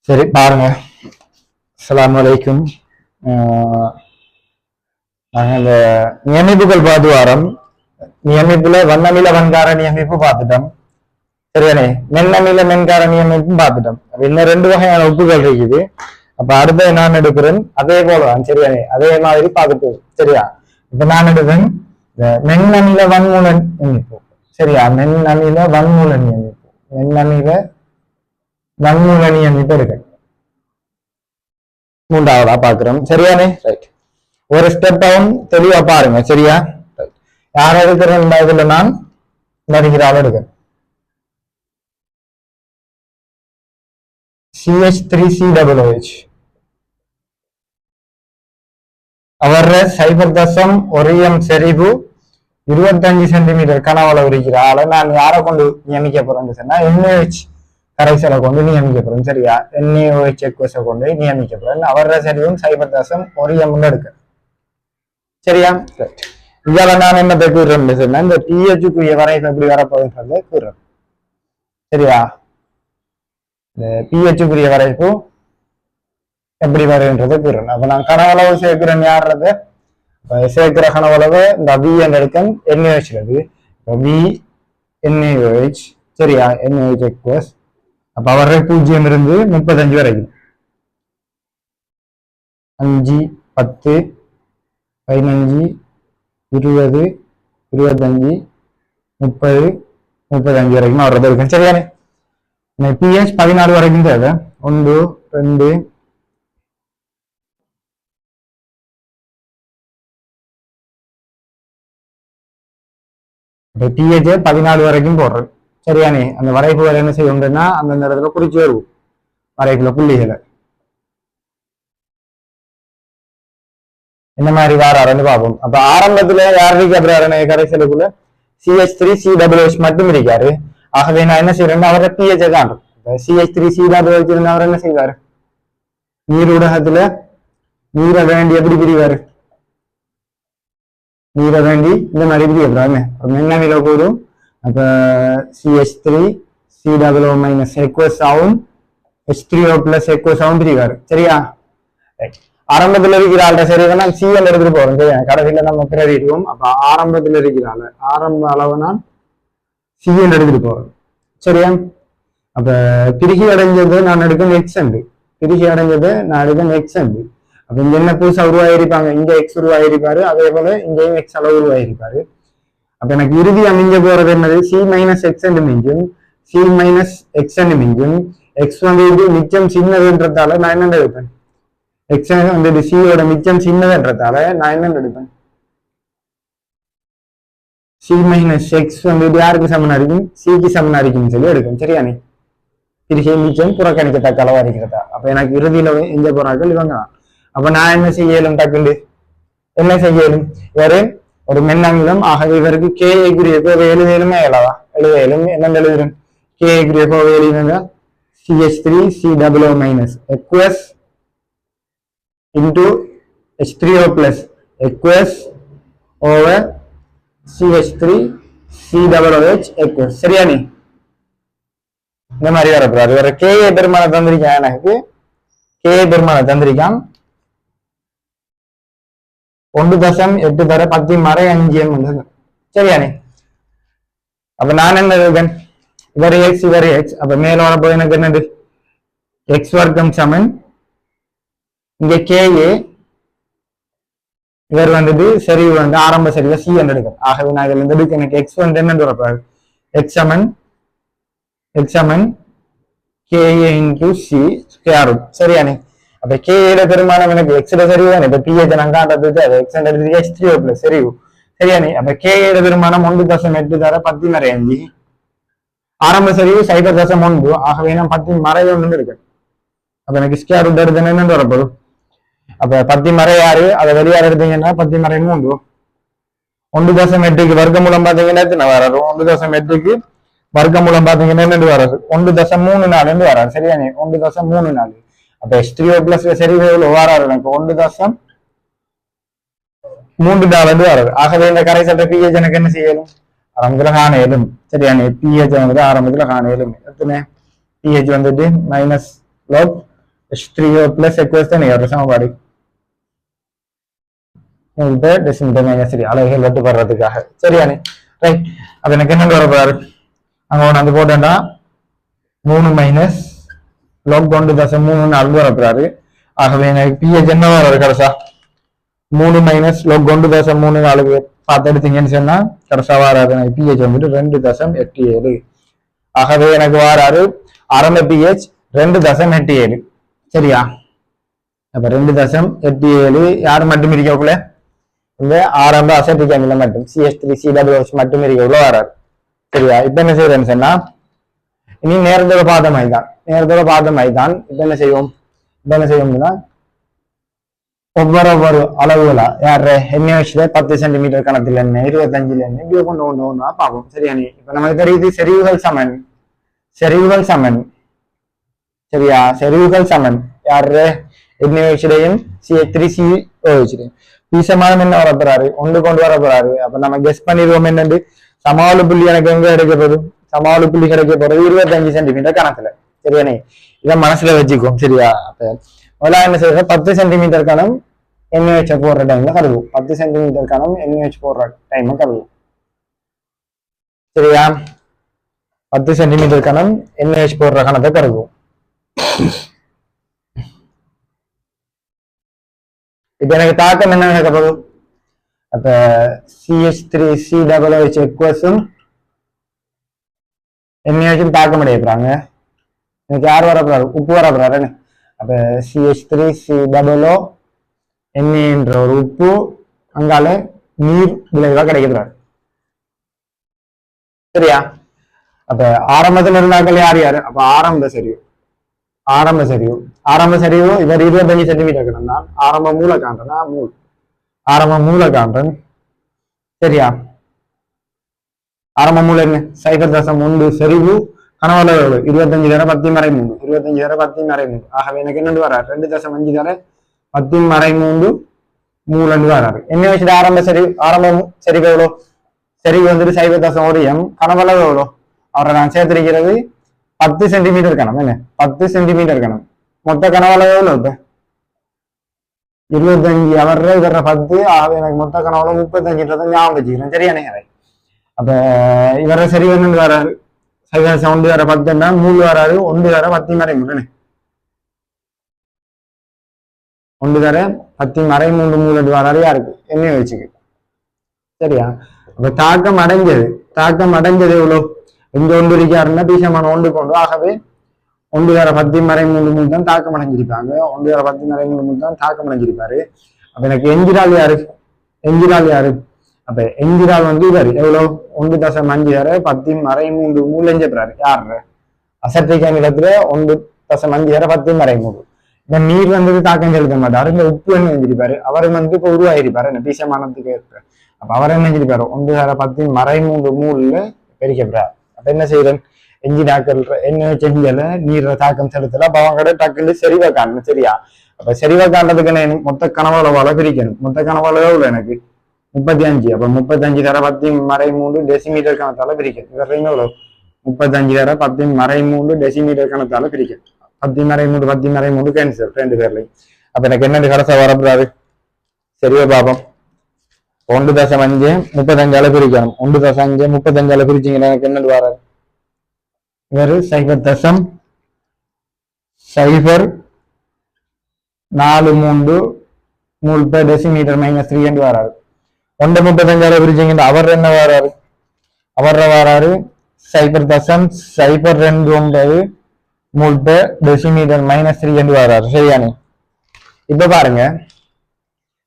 சரி பாருங்க. அஸ்ஸலாமு அலைக்கும். நாங்கள் இந்த நியமிப்புகள் பார்த்து வாரம். நியமிப்புல வண்ணமில வன்கார நியமிப்பு பார்த்துட்டோம். சரியானே, மென்னமில மென்கார நியமிப்பும் பார்த்துட்டோம். இன்னும் 2 வகையான உப்புகள் இருக்குது. அப்ப அடுத்த நான் எடுக்கிறேன் அதே போலதான். சரியானே, அதே மாதிரி பார்த்துட்டு சரியா. இப்ப நான் எடுக்கிறேன் மென்னமில வன்மூல நியமிப்பு. சரியா, மென்னமில வன்மூல நியமிப்பு. மென்னமில வன்மூல நியமிப்பு எடுக்க 3ஆவதா பாக்குறோம். சரியானே, ரைட். ஒரு ஸ்டெப் டவுன் தெளிவா பாருங்க. சரியா, ரைட். யார் எடுக்கிறேன் இதுல நான் வருகிறாள் எடுக்கிறேன். CH3COOH அவர சைபர் தசம் ஒரியம் செறிவு 25 சென்டிமீட்டர் கனவளவு இருக்கிறாள். நான் யாரை கொண்டு நியமிக்க போறேன்னு சொன்னா NaOH கரைசலை கொண்டு நியமிக்க போறேன். சரியா, NaOH எக்வஸை கொண்டு நியமிக்க போறேன். அவர செறிவும் சைபர் தசம் ஒரியம் எடுக்க. சரியா, ரைட். இதால நான் என்ன கூறுறேன்னு சொன்னா இந்த pH-க்குரிய வரைவு எப்படி வரப்போகுதுன்றது கூறுறேன். சரியா, இந்த pH-க்குரிய வரைப்பு எப்படி வருகின்றது கூறுறேன். அப்ப நான் கனவளவு சேர்க்கிறேன். யாருறது சேர்க்கிற கனவளவு இந்த V எடுக்கும் NaOH இருக்கு. V NaOH. சரியா, NaOH எக்வஸ். அப்ப அவரை 0 இருந்து 35 வரைக்கும் 5 10 15 20 25 30 35 வரைக்கும் அவரது இருக்கும். சரியானே, pH 14 வரைக்கும் தேவை. 1 2 pH 14 வரைக்கும் போடுறேன். சரியானே, அந்த வரைப்பு வேலை என்ன செய்யும்னா அந்த இடத்துல குறிச்சு வருவோம் வரைப்புல புள்ளிகளை இந்த மாதிரி வாராருன்னு பார்ப்போம். அப்ப ஆரம்பத்துல யாருக்கு அப்புறம் கரைசலுக்குள்ள CH3COOH மட்டும் இருக்காரு. ஆகவே நான் என்ன செய்யறேன்னா அவரை pH காண்றேன். CH3COOH இருந்தா அவர் என்ன செய்வாரு, நீர் ஊடகத்துல நீரை வேண்டி எப்படி பிரிவாரு, நீரை வேண்டி இந்த மாதிரி பிரிவாரு. என்ன விலை கூடும். அப்ப CH3COO- எக்வஸ் ஆகும், H3O+ எக்வஸ் ஆகும் பிரிவாரு. சரியா, ஆரம்பத்தில் இருக்கிறாள். சரி, நான் CL எடுத்துட்டு போறேன். சரியா, கடைசியில நம்ம பிறவிடுவோம். அப்ப ஆரம்பத்தில் இருக்கிறாள் ஆரம்ப அளவு நான் CL எடுத்துட்டு போறேன். சரியா, அப்ப திருகி அடைஞ்சது நான் எடுக்கும் எக்ஸண்டு. திருகி அடைஞ்சது நான் எடுக்கும் எக்ஸண்டு. அப்ப இங்க என்ன புதுசா உருவாயிருப்பாங்க, இங்க X உருவாயிருப்பாரு. அதே போல இங்கேயும் X அளவு உருவாயிருப்பாரு. அப்ப எனக்கு இறுதி அமைஞ்ச போறது என்னது, C-X மிஞ்சும், C-X மிஞ்சும். X வந்து மிச்சம் சின்னதுன்றதால நான் என்ன எடுப்பேன், X வந்து C-யோட மிச்சம் சின்னதுன்றதால நான் என்ன எடுப்பேன், C-X வந்து யாருக்கு சமனா இருக்கும், C-க்கு சமனா இருக்குன்னு சொல்லி எடுக்கும். சரியானே, திருகை மிச்சம் புறக்கணிக்கத்தக்க அளவா இருக்கிறதா. அப்ப எனக்கு இறுதியில எஞ்ச போறார்கள் இவங்க. அப்ப நான் என்ன செய்யலும், டக்குண்டு என்ன செய்யலும், இவரு ஒரு மென்னமிலம். ஆகவே இவருக்கு KA-க்குரிய கோவை எழுதியலுமே எழுதையிலும் என்ன எழுதுறேன், KA-க்குரிய கோவை எழுதினா CH3COO- எக்வஸ் into H3O+ எக்வஸ் over CH3COOH எக்வஸ். சரியானே, இந்த மாதிரி வரக்கூடாது. வேற KA பெருமான தந்திரிக்கான், எனக்கு KA பெருமான தந்திரிக்கான் 1.8 தர 10^5. சரியானே, அப்ப நான் என்ன இருக்கேன், இவர் X இவர் X. அப்ப மேல வரப்போ எனக்கு என்னது, X வர்க்கம் சமன் இங்க KA. இவர் வந்துட்டு செறிவு வந்து ஆரம்ப செறிவு C என்று எடுக்கும். ஆகவே நான் இதுல இருந்து எனக்கு X வந்து என்ன வரப்போறாரு, X சமன் KA into C square root. சரியானே, அப்ப KA பெருமானம் எனக்கு X செறிவு தானே. இப்ப pH நான் காட்டுறது அது X H3O+ செறிவு. சரியானே, அப்ப KA பெருமானம் 1.8 தர 10^5. ஆரம்ப செறிவு 0.1. ஆகவே நான் 10^1 இருக்கேன். அப்ப எனக்கு ஸ்கொயர் ரூட் எடுத்து என்ன வரப்போகுது, அப்ப 10^6 அதை வெளியார் எடுத்தீங்கன்னா 10^3. 1.8க்கு வர்க்கமூலம் பாத்தீங்கன்னா எத்தனை வராது, 1.8க்கு வர்க்கமூலம் பாத்தீங்கன்னா என்ன வராது, 1.34 வராது. சரியானே, 1.34. அப்ப H3O+ செறிவு எவ்வளவு வாராரு, எனக்கு 1.34 வராது. ஆகவே இந்த கரைசல் pH எனக்கு என்ன செய்யலும், ஆரம்பத்துல காண இயலும். சரியானே, pH வந்து ஆரம்பத்துல காண இயலும். எத்தனை pH வந்துட்டு -log H3O பிளஸ் எக்வஸ் தானே ஒரு சமன்பாடு டெசிமீட்டர் மைனஸ் 3 அலகுகள் வெட்டுப்படுறதுக்காக சரியானே ரைட். அப்ப எனக்கு என்ன வர போறாரு அங்க ஒன்று அந்த போட்டேன்டா 3 மைனஸ் log 1.3 வர போறாரு. ஆகவே எனக்கு பிஹெச் என்ன வர கடைசா 3 மைனஸ் log 1.3 பார்த்து எடுத்தீங்கன்னு சொன்னா கடைசா வராது. எனக்கு பிஹெச் வந்துட்டு 2.87. ஆகவே எனக்கு வாராரு ஆரம்ப பிஹெச் 2.87 சரியா. அப்ப 2.87 யார் மட்டும் இருக்கக்குள்ள இந்த ஆரம்ப அசெட்டிக் அமில மட்டும் CH3COOH மட்டும் இருக்கக்குள்ள வராரு சரியா. இப்ப என்ன செய்யறேன்னு சொன்னா இனி நேரத்தோட பாதம் ஐதான். இப்ப என்ன செய்வோம்னா ஒவ்வொரு அளவுகளா யாரு NaOH 10 சென்டிமீட்டர் கணத்துல என்ன 25 என்ன இப்படியோ கொண்டு ஒண்ணா பார்ப்போம் சரியா. இப்ப நமக்கு தெரியுது செறிவுகள் சமன் சரியா. செறிவுகள் சமன் யாரு NaOH CH3COH பீசமானம் என்ன வர போறாரு 1 கொண்டு வர போறாரு. அப்ப நம்ம கெஸ் பண்ணிடுவோம் என்னண்டு சமாளு புள்ளி எனக்கு எங்க கிடைக்க போகுது சமாளு புள்ளி கிடைக்க போறது 25 சென்டிமீட்டர் கணக்குல சரியானே. இதை மனசுல வச்சுக்கோம் சரியா. அப்ப முதல்ல என்ன செய்யற 10 சென்டிமீட்டர் கணம் NaOH போடுற டைம்ல கருதும் 10 சென்டிமீட்டர் கணம் NaOH போடுற டைம் கருதும் சரியா. 10 சென்டிமீட்டர் கணம் NaOH போடுற கணத்தை கருதும். இப்ப எனக்கு தாக்கம் என்ன நடக்கப்படும் அப்ப CH3COOH எக்வஸும் NaOH தாக்கம் அடையப்படுறாங்க. எனக்கு யார் வரப்போறாரு உப்பு வரப்போறாரு. அப்ப CH3COO என்ற ஒரு உப்பு அங்கால நீர் விளைவா கிடைக்கிறாரு சரியா. அப்ப ஆரம்பத்துல இருந்தாக்கள் யார் அப்ப ஆரம்ப சரிவு இவர் 25 சென்டிமீட்டர் கிடந்தான். ஆரம்ப மூல காண்றன் சரியா. ஆரம்ப மூல என்ன 0.1 செறிவு கனவளவு 25 தர 10^3 ஆகவே எனக்கு என்னண்டு வராரு 2.5 தர 10^3 மூலண்டு வராரு. என்ன வச்சுட்டு ஆரம்ப செறிவு எவ்வளோ செறிவு வந்துட்டு 0.1 கனவளவு எவ்வளோ அவரை நான் சேர்த்திருக்கிறது 10 சென்டிமீட்டர் கணம் என்ன 10 சென்டிமீட்டர் கணம் மொத்த கனவளவு எவ்வளோ இப்ப 25 அவர்ற இவர 10 ஆகவே எனக்கு மொத்த கனவளவு 35 ஞாபகம் வச்சுக்கிறேன் சரியானே. அப்ப இவர சரி வந்து வராரு 1 வர 10 3 வராரு 1 வர 10^3 1 தர 10^3 மூலண்டு வராரு யாருக்கு என்ன வச்சுக்கு சரியா. அப்ப தாக்கம் அடைஞ்சது எவ்வளவு இங்க 1 இருக்காருன்னா பீசமான 1 கொண்டு ஆகவே 1 தர 10^3 தான் தாக்கம் அடைஞ்சிருப்பாங்க 1 தர 10^3 தான் தாக்கம் அடைஞ்சிருப்பாரு. அப்ப எனக்கு எஞ்சிரால் யாரு அப்ப எஞ்சிரால் வந்து இவர் எவ்வளவு 1.5 தர 10^3 மூலஞ்சப்படுறாரு யாரு அசட்டிக் அமிலத்துல 1.5 தர 10^3 இந்த நீர் வந்து தாக்கம் செலுத்த மாட்டாரு. இந்த உப்பு என்ன செஞ்சிருப்பாரு அவரு வந்து இப்ப உருவாயிருப்பாரு என்ன பீசமானத்துக்கு அப்ப அவர் என்ன செஞ்சிருப்பாரு 1 தர 10^3 மூணுல பெருக்கப்படுறாரு. அப்ப என்ன செய்யறேன் எஞ்சினாக்கள் என்ன செஞ்சல நீர் தாக்கம் செலுத்தல அப்ப அவங்க டக்குன்னு செறிவை காணணும் சரியா. அப்ப செறிவை காண்றதுக்கு என்ன மொத்த கனவளவால பிரிக்கணும். மொத்த கனவளவு எவ்வளவு எனக்கு 35 அப்ப 35 தர 10^3 டெசிமீட்டர் கணத்தால பிரிக்கணும். இவர் எவ்வளவு 35 தர 10^3 டெசிமீட்டர் கணத்தால பிரிக்கணும். 10^3 கேன்சல் 2 பேர்லையும். அப்ப எனக்கு என்ன கடைசா வரப்படாது சரியா பாப்போம் 1.5 35 பிரிக்கணும் 1.5 35 பிரிச்சிங்கன்னா எனக்கு என்ன வராது வேறு 0.043 மூல் per டெசிமீட்டர் -3 என்று வராது. 1.35 பிரிச்சிங்கன்னா அவர் என்ன வராரு 0.029 மூல் per டெசிமீட்டர் -3 என்று வராரு சரியானே. இப்ப பாருங்க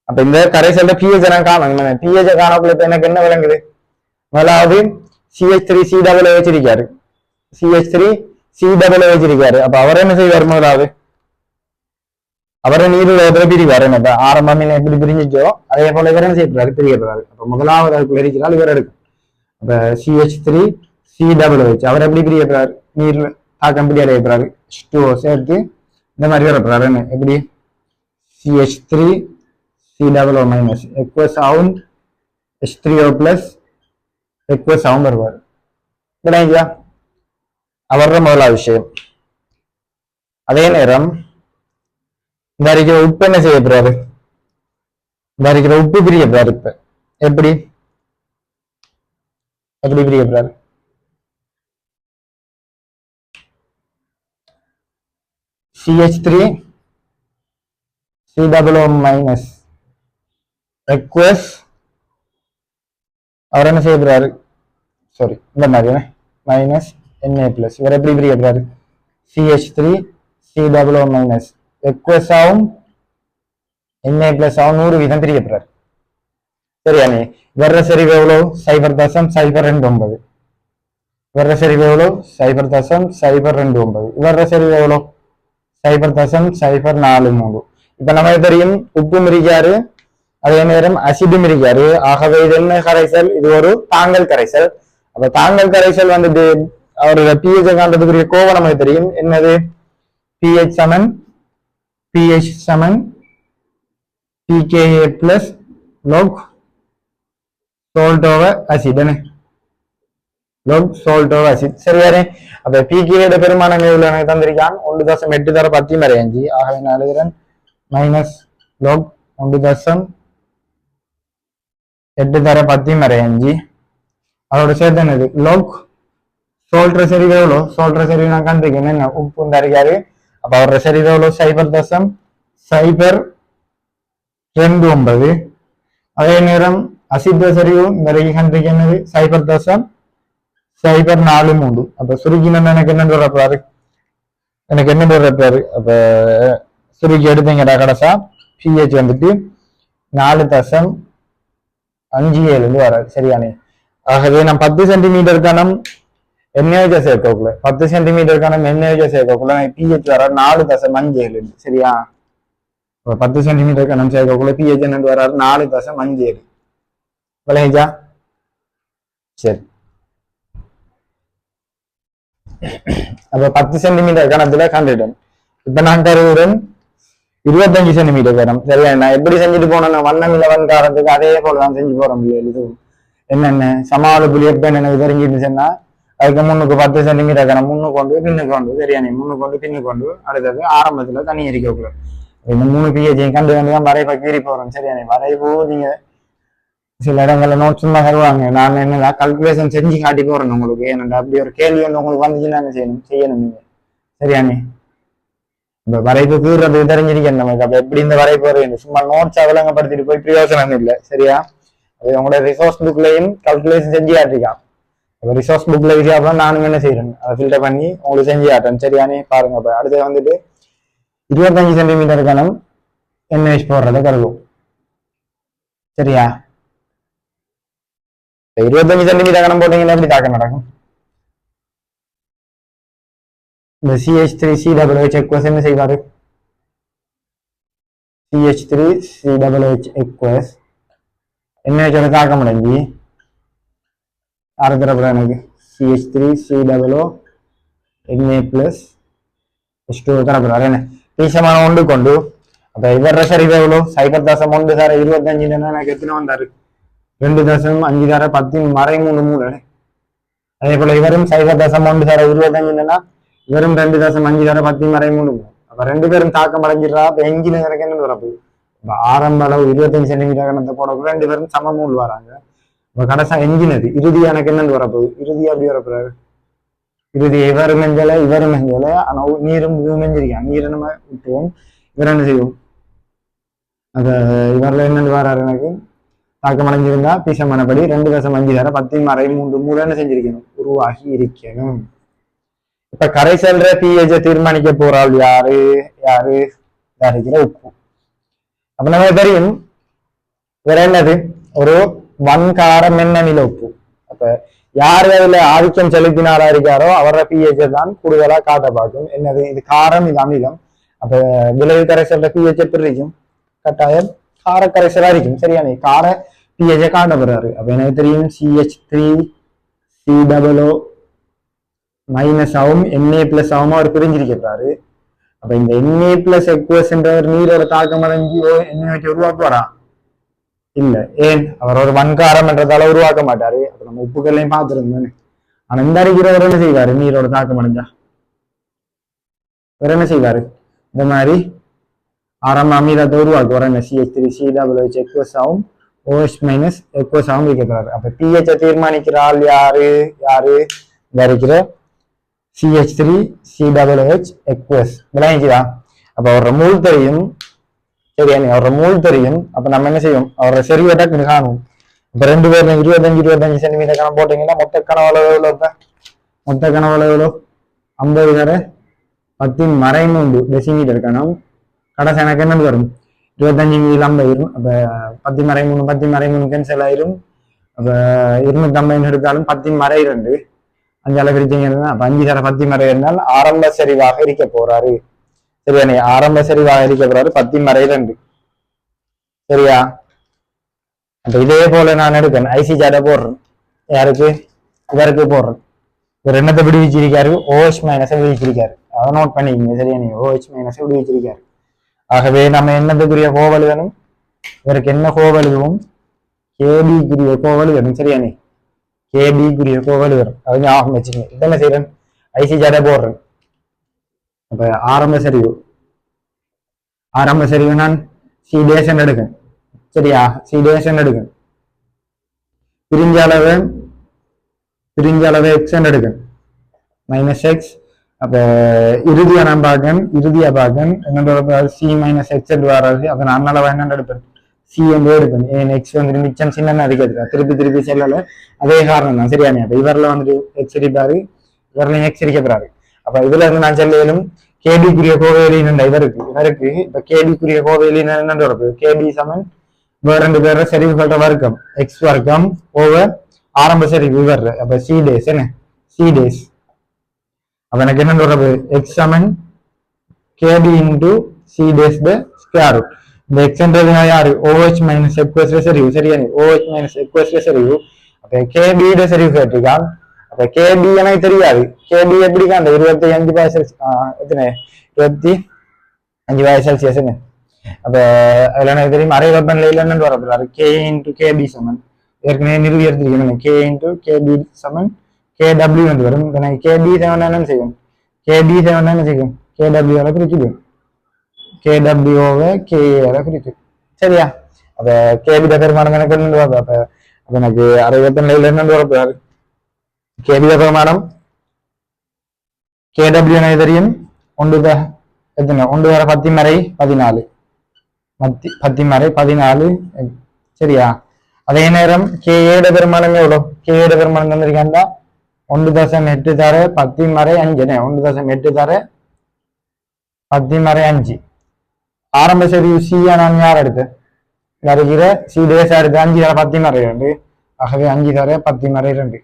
அப்ப இந்த கரைசல்ல pH நான் காணணும். pH காணக்குள்ள இப்ப எனக்கு என்ன விளங்குது முதலாவது CH3COO வச்சிருக்காரு CH3COO அப்ப அவர் என்ன செய்வார் முதலாவது அவரை நீர் பிரிவார் என்ன ஆரம்பம் எப்படி பிரிஞ்சிச்சோ அதே போல இவர் என்ன செய்யப்படுறாரு பிரியப்படுறாரு. அப்ப முதலாவது அதுக்குள்ள இருக்கிறால் இவர் எடுக்கும். அப்ப CH3COO அவர் எப்படி பிரியப்படுறாரு நீர் தாக்கம் பிடி அடையப்படுறாரு சேர்த்து இந்த மாதிரி வரப்படுறாரு என்ன எப்படி CH3COO minus எக்வஸ் sound H3O plus எக்வஸ் sound வருவார் அவர முதலாவது விஷயம். அதே நேரம் இந்த அரைக்கிற உப்பு என்ன செய்ய போறாரு? இந்த அரைக்கிற உப்பு பிரிய போறாரு. இப்ப எப்படி எப்படி பிரிய போறாரு? CH3 COO மைனஸ் எக்வஸ் அவர் என்ன செய்ய போறாரு? சாரி, இந்த மாதிரி மைனஸ் Na பிளஸ் இவர் எப்படி பிரிய போறாரு? CH3 COO மைனஸ் எக்வஸ் ஆகும் Na பிளஸ் ஆகும் 100% பிரிய போறாரு. சரியானே? வர்ற செறிவு எவ்வளவு? 0.029. வர்ற செறிவு எவ்வளவு? 0.029. வர்ற செறிவு எவ்வளவு? 0.043. இப்ப நமக்கு தெரியும் உப்பு மிரிக்காரு, அதே நேரம் அசிடும் இருக்காரு. ஆகவே இது என்ன கரைசல்? இது ஒரு தாங்கல் கரைசல். அப்ப தாங்கல் கரைசல் வந்துட்டு அவரோட pH காண்றதுக்குரிய கோவம் நமக்கு தெரியும். என்னது? pH சமன் pKa plus log salt over acid. log salt over acid. சரியானே? அப்ப pKa பெருமானம் எவ்வளவு எனக்கு தந்திருக்கான்? 1.8 தர 10 வரை 5. ஆகவே நான் எழுதுறேன் மைனஸ் log 1.8 தர 10 வரை 5. அதோட சேர்த்து என்னது? log சோல்ற செறிவு எவ்வளோ? சோல்ற செறிவு நான் கண்டிருக்கேன். என்ன உப்பு தருக்காரு. அப்ப அவரோட செறிவு எவ்வளோ? 0.029. அதே நேரம் அசித்த செறிவு இந்த கண்டிருக்கு என்னது? 0.043. அப்ப சுருக்கின எனக்கு என்ன வரப்பாரு? எனக்கு என்ன வரப்பாரு? அப்ப சுருக்கி எடுத்தீங்கடா கடைசா pH வந்துட்டு 4.57 வராது. சரியானே? ஆகவே நான் 10 சென்டிமீட்டர் கணம் NaOH சேர்க்கக்குள்ள 10 சென்டிமீட்டர் கணம் NaOH சேர்க்கக்குள்ள pH வர 4.57. சரியா? 10 சென்டிமீட்டர் கணம் சேர்க்கக்குள்ள pH என்ன வராது? 4.57. விளையா? சரி. அப்ப 10 சென்டிமீட்டர் கணத்துல கண்டுட்டேன். இப்ப நான் தருகிறேன் 25 சென்டிமீட்டர் கணம். சரியா? நான் எப்படி செஞ்சுட்டு போனேன்? வண்ணம் இலவன் காரத்துக்கு அதே போலதான் செஞ்சு போற முடியாது. இது என்னென்ன சமாள புள்ளி எப்ப எனக்கு தெரிஞ்சிருந்துச்சுன்னா அதுக்கு முன்னுக்கு 10 சென்டிமீட்டர் கணம் முன்னுக்கு கொண்டு பின்னுக்கு கொண்டு. சரியானே? முன்னுக்கு கொண்டு பின்னுக்கு கொண்டு அடுத்தது ஆரம்பத்துல தனி எரிக்கக்குள்ள இந்த 3 pH கண்டு தான் வரைப்ப கீறி போறோம். சரியானே? வரைப்போ நீங்க சில இடங்கள்ல நோட்ஸ் தருவாங்க. நான் என்ன கல்குலேஷன் செஞ்சு காட்டி போறேன் உங்களுக்கு. ஏன்னா அப்படி ஒரு கேள்வி வந்து உங்களுக்கு வந்துச்சுன்னா என்ன செய்யணும் நீங்க. சரியானே? இந்த வரைப்பு கீறது தெரிஞ்சிருக்கேன் நமக்கு. அப்ப எப்படி இந்த வரைப்பு வருது? சும்மா நோட்ஸா விளங்கப்படுத்திட்டு போய் பிரயோஜனம் இல்லை. சரியா? அது உங்களோட ரிசோர்ஸ் புக்லையும் கல்குலேஷன் செஞ்சு காட்டிருக்கான். ரிசோர்ஸ் புக்ல விஷயம் நானும் என்ன செய்யறேன்? அதை ஃபில்டர் பண்ணி உங்களுக்கு செஞ்சு காட்டேன். சரியானே? பாருங்க. அப்ப அடுத்து வந்துட்டு 25 சென்டிமீட்டர் கணம் NaOH போடுறத கருதும். சரியா? 25 சென்டிமீட்டர் கணம் போட்டீங்கன்னா எப்படி தாக்கம் நடக்கும்? இந்த CH3 COOH aqueous என்ன செய்வாரு? CH3 COOH aqueous NaOH தாக்கம் அடைஞ்சி ஆறுதரப்புற எனக்கு CH3 COO Na plus H2 தரப்புறாரு. என்ன பீசமான ஒன்று கொண்டு அப்ப இவர சரிவு எவ்வளோ? 0.1 தர 25 எனக்கு எத்தனை வந்தாரு? 2.5 தர 10 மறை 3 மூணு. அதே போல இவரும் 0.1 தர 25 இவரும் 2.5 தர 10 மறை 3. அப்ப 2 பேரும் தாக்கம் அடைஞ்சிடறா. அப்ப எஞ்சின எனக்கு என்ன வரப்பு? ஆரம்ப அளவு 25 சென்டிமீட்டர் கணத்தை போடக்குள்ள 2 பேரும் சம மூல் வராங்க. இப்ப கடைசா எஞ்சினது இறுதி எனக்கு என்னன்னு வரப்போகுது? இறுதி அப்படி வரப்போறாரு. இறுதி இவரும் மெஞ்சல இவரும் மெஞ்சல. ஆனா நீரும் மெஞ்சிருக்கான். நீரை நம்ம விட்டுவோம். இவர் என்ன செய்வோம்? அத இவரில் என்னன்னு வராரு? எனக்கு தாக்கம் அடைஞ்சிருந்தா பீசமானபடி 2.5 தர 10 மறை 3 மூணு என்ன செஞ்சிருக்கணும்? உருவாகி இருக்கணும். இப்ப கரைசல்ற pH தீர்மானிக்க போறாள் யாரு? தயாரிக்கிற உப்பு. அப்ப நமக்கு தெரியும் வேற என்னது? ஒரு வன்கார மென்னமில உப்பு. அப்ப யாரு அதுல ஆதிக்கம் செலுத்தினாரா இருக்காரோ அவரோட pH தான் கூடுதலா காட்ட பார்க்கும். என்னது? இது காரம், இது அமிலம். அப்ப விளைவு கரைசல்ற pH எப்படி இருக்கும்? கட்டாயம் கார கரைசலா இருக்கும். சரியானே? கார pH காட்ட போறாரு. அப்ப எனக்கு தெரியும் CH3 COO மைனஸ் ஆகும் Na பிளஸ் ஆகும் அவர் பிரிஞ்சிருக்கிறாரு. அப்ப இந்த Na பிளஸ் எக்வஸ் என்றவர் நீரோட தாக்கம் அடைஞ்சி NaOH உருவாக்குவாரா? இல்ல. ஏன்? அவர் ஒரு வன்காரம் என்றதால உருவாக்க மாட்டாரு. அப்ப நம்ம உப்புக்கள்லையும் பார்த்துருந்தோம். ஆனா இந்த அடிக்கிறவர் என்ன செய்வாரு? நீரோட தாக்கம் அடைஞ்சா வேற என்ன செய்வாரு? இந்த மாதிரி ஆரம்ப அமீரத்தை உருவாக்கு வர CH3 COOH எக்வஸ் ஆகும் OH மைனஸ் எக்வஸ் ஆகும் இருக்கிறாரு. அப்ப pH தீர்மானிக்கிற ஆள் யாரு யாரு இருக்கிற CH3 COOH எக்வஸ் விளங்கிக்குதா? அப்ப அவரோட மூல் தெரியும் சரியா, அவரோட மூல் தெரியும். அப்ப நம்ம என்ன செய்யும், அவரோட செறிவட்டா காணும். இப்ப 2 பேரும் 25 சென்டிமீட்டர் கணம் போட்டீங்கன்னா மொத்த கனவளவு எவ்வளவு? மொத்த கனவளவு எவ்வளவு? 50 தர 10 டெசிமீட்டர் கணம். கடைசி எனக்கு என்ன வரும்? 25 மீது 50. அப்ப 10 கேன்சல் ஆயிரும். அப்ப 250 எடுத்தாலும் 10 5 பிரிச்சீங்கன்னா அப்ப 5 தர 10 இருந்தால் ஆரம்ப செறிவாக இருக்க போறாரு. சரியா, ஆரம்ப செறிவாக இருக்க போறாரு 10 சரியா. அப்ப இதே போல நான் எடுக்கேன் ஐசி சார்ட போடுறேன். யாருக்கு? இவருக்கு போடுறேன். இவர் என்னத்தை விடுவிச்சிருக்காரு? OH மைனஸை விடுவிச்சிருக்காரு. அதை நோட் பண்ணிக்கங்க சரியா. நீங்க OH மைனஸை விடுவிச்சிருக்காரு. ஆகவே நம்ம என்னத்துக்குரிய கோவல் வேணும்? இவருக்கு என்ன கோவல் வேணும்? கேபிக்குரிய கோவல் வேணும் சரியா. நீ கேபிக்குரிய கோவல் வரும். அது ஞாபகம் வச்சுங்க. இதென்ன செய்யறேன்? ஐசி சார்ட போடுறேன். அப்ப ஆரம்ப சரிவு நான் C' எடுக்கேன் சரியா. C' எடுக்கேன். பிரிஞ்ச அளவு X எடுக்கேன் -X. அப்ப இறுதியா நான் பார்க்கேன் என்னோட C - X வராது. அப்ப நான் அளவு என்ன எடுப்பேன்? C என்று எடுப்பேன். ஏன் X வந்து மிச்சம் சின்ன அடிக்கிறது திருப்பி செல்லல. அதே காரணம் தான் சரியா. அப்ப இவரில் வந்துட்டு X இருப்பாரு, இவரில் X இருக்கப்படுறாரு. அப்ப இதுல இருந்து நான் செல்லும் கேபிக்குரிய கோவையிலின் இவருக்கு இப்ப கேபிக்குரிய கோவையிலின் என்ன வரப்பு? கேபி சமன் வேற 2 பேர செறிவுகள வர்க்கம் X வர்க்கம் ஓவர் ஆரம்ப செறிவு வர்ற. அப்ப C டேஸ் என்ன? C days. அப்ப எனக்கு என்ன வரப்பு? X Saman KB into C dash the square root. இந்த X என்றது யாரு? OH minus Aqueous செறிவு சரியா. OH minus Aqueous செறிவு. அப்ப KB ட செறிவு கேட்டிருக்கான். அப்ப KB எனக்கு தெரியாது. KB எப்படி காண்ட? 25 எத்தனை? 25 செல்சியஸ் என்ன? அப்ப அதுல எனக்கு தெரியும் அரை வெப்பநிலையில என்னன்னு வரப்படுறாரு? K into KB சமன் ஏற்கனவே நிறுவி எடுத்திருக்கேன். K into KB சமன் KW என்று வரும். KB செவன் என்ன செய்யும்? KB செவன் என்ன செய்யும்? KW பிரிச்சுடும். KW-வை KA பிரிச்சு சரியா. அப்ப KB பெருமானம் எனக்கு என்ன வரப்ப? அப்ப எனக்கு அரை வெப்பநிலையில என்னன்னு வரப்படுறாரு? KB பெருமானம் KW எனக்கு தெரியும். 1 வர 10 14 சரியா. அதே நேரம் KA பெருமானம் எவ்வளவு? KA பெருமானம் தந்திருக்காண்டா 1.8 தர 10 1.8 தர 10 ஆரம்ப செறிவு C-யா நான் யார் எடுத்தேன்? வருகிற C டேஸ் எடுத்து 5 தர 10 ஆகவே 5 தர 10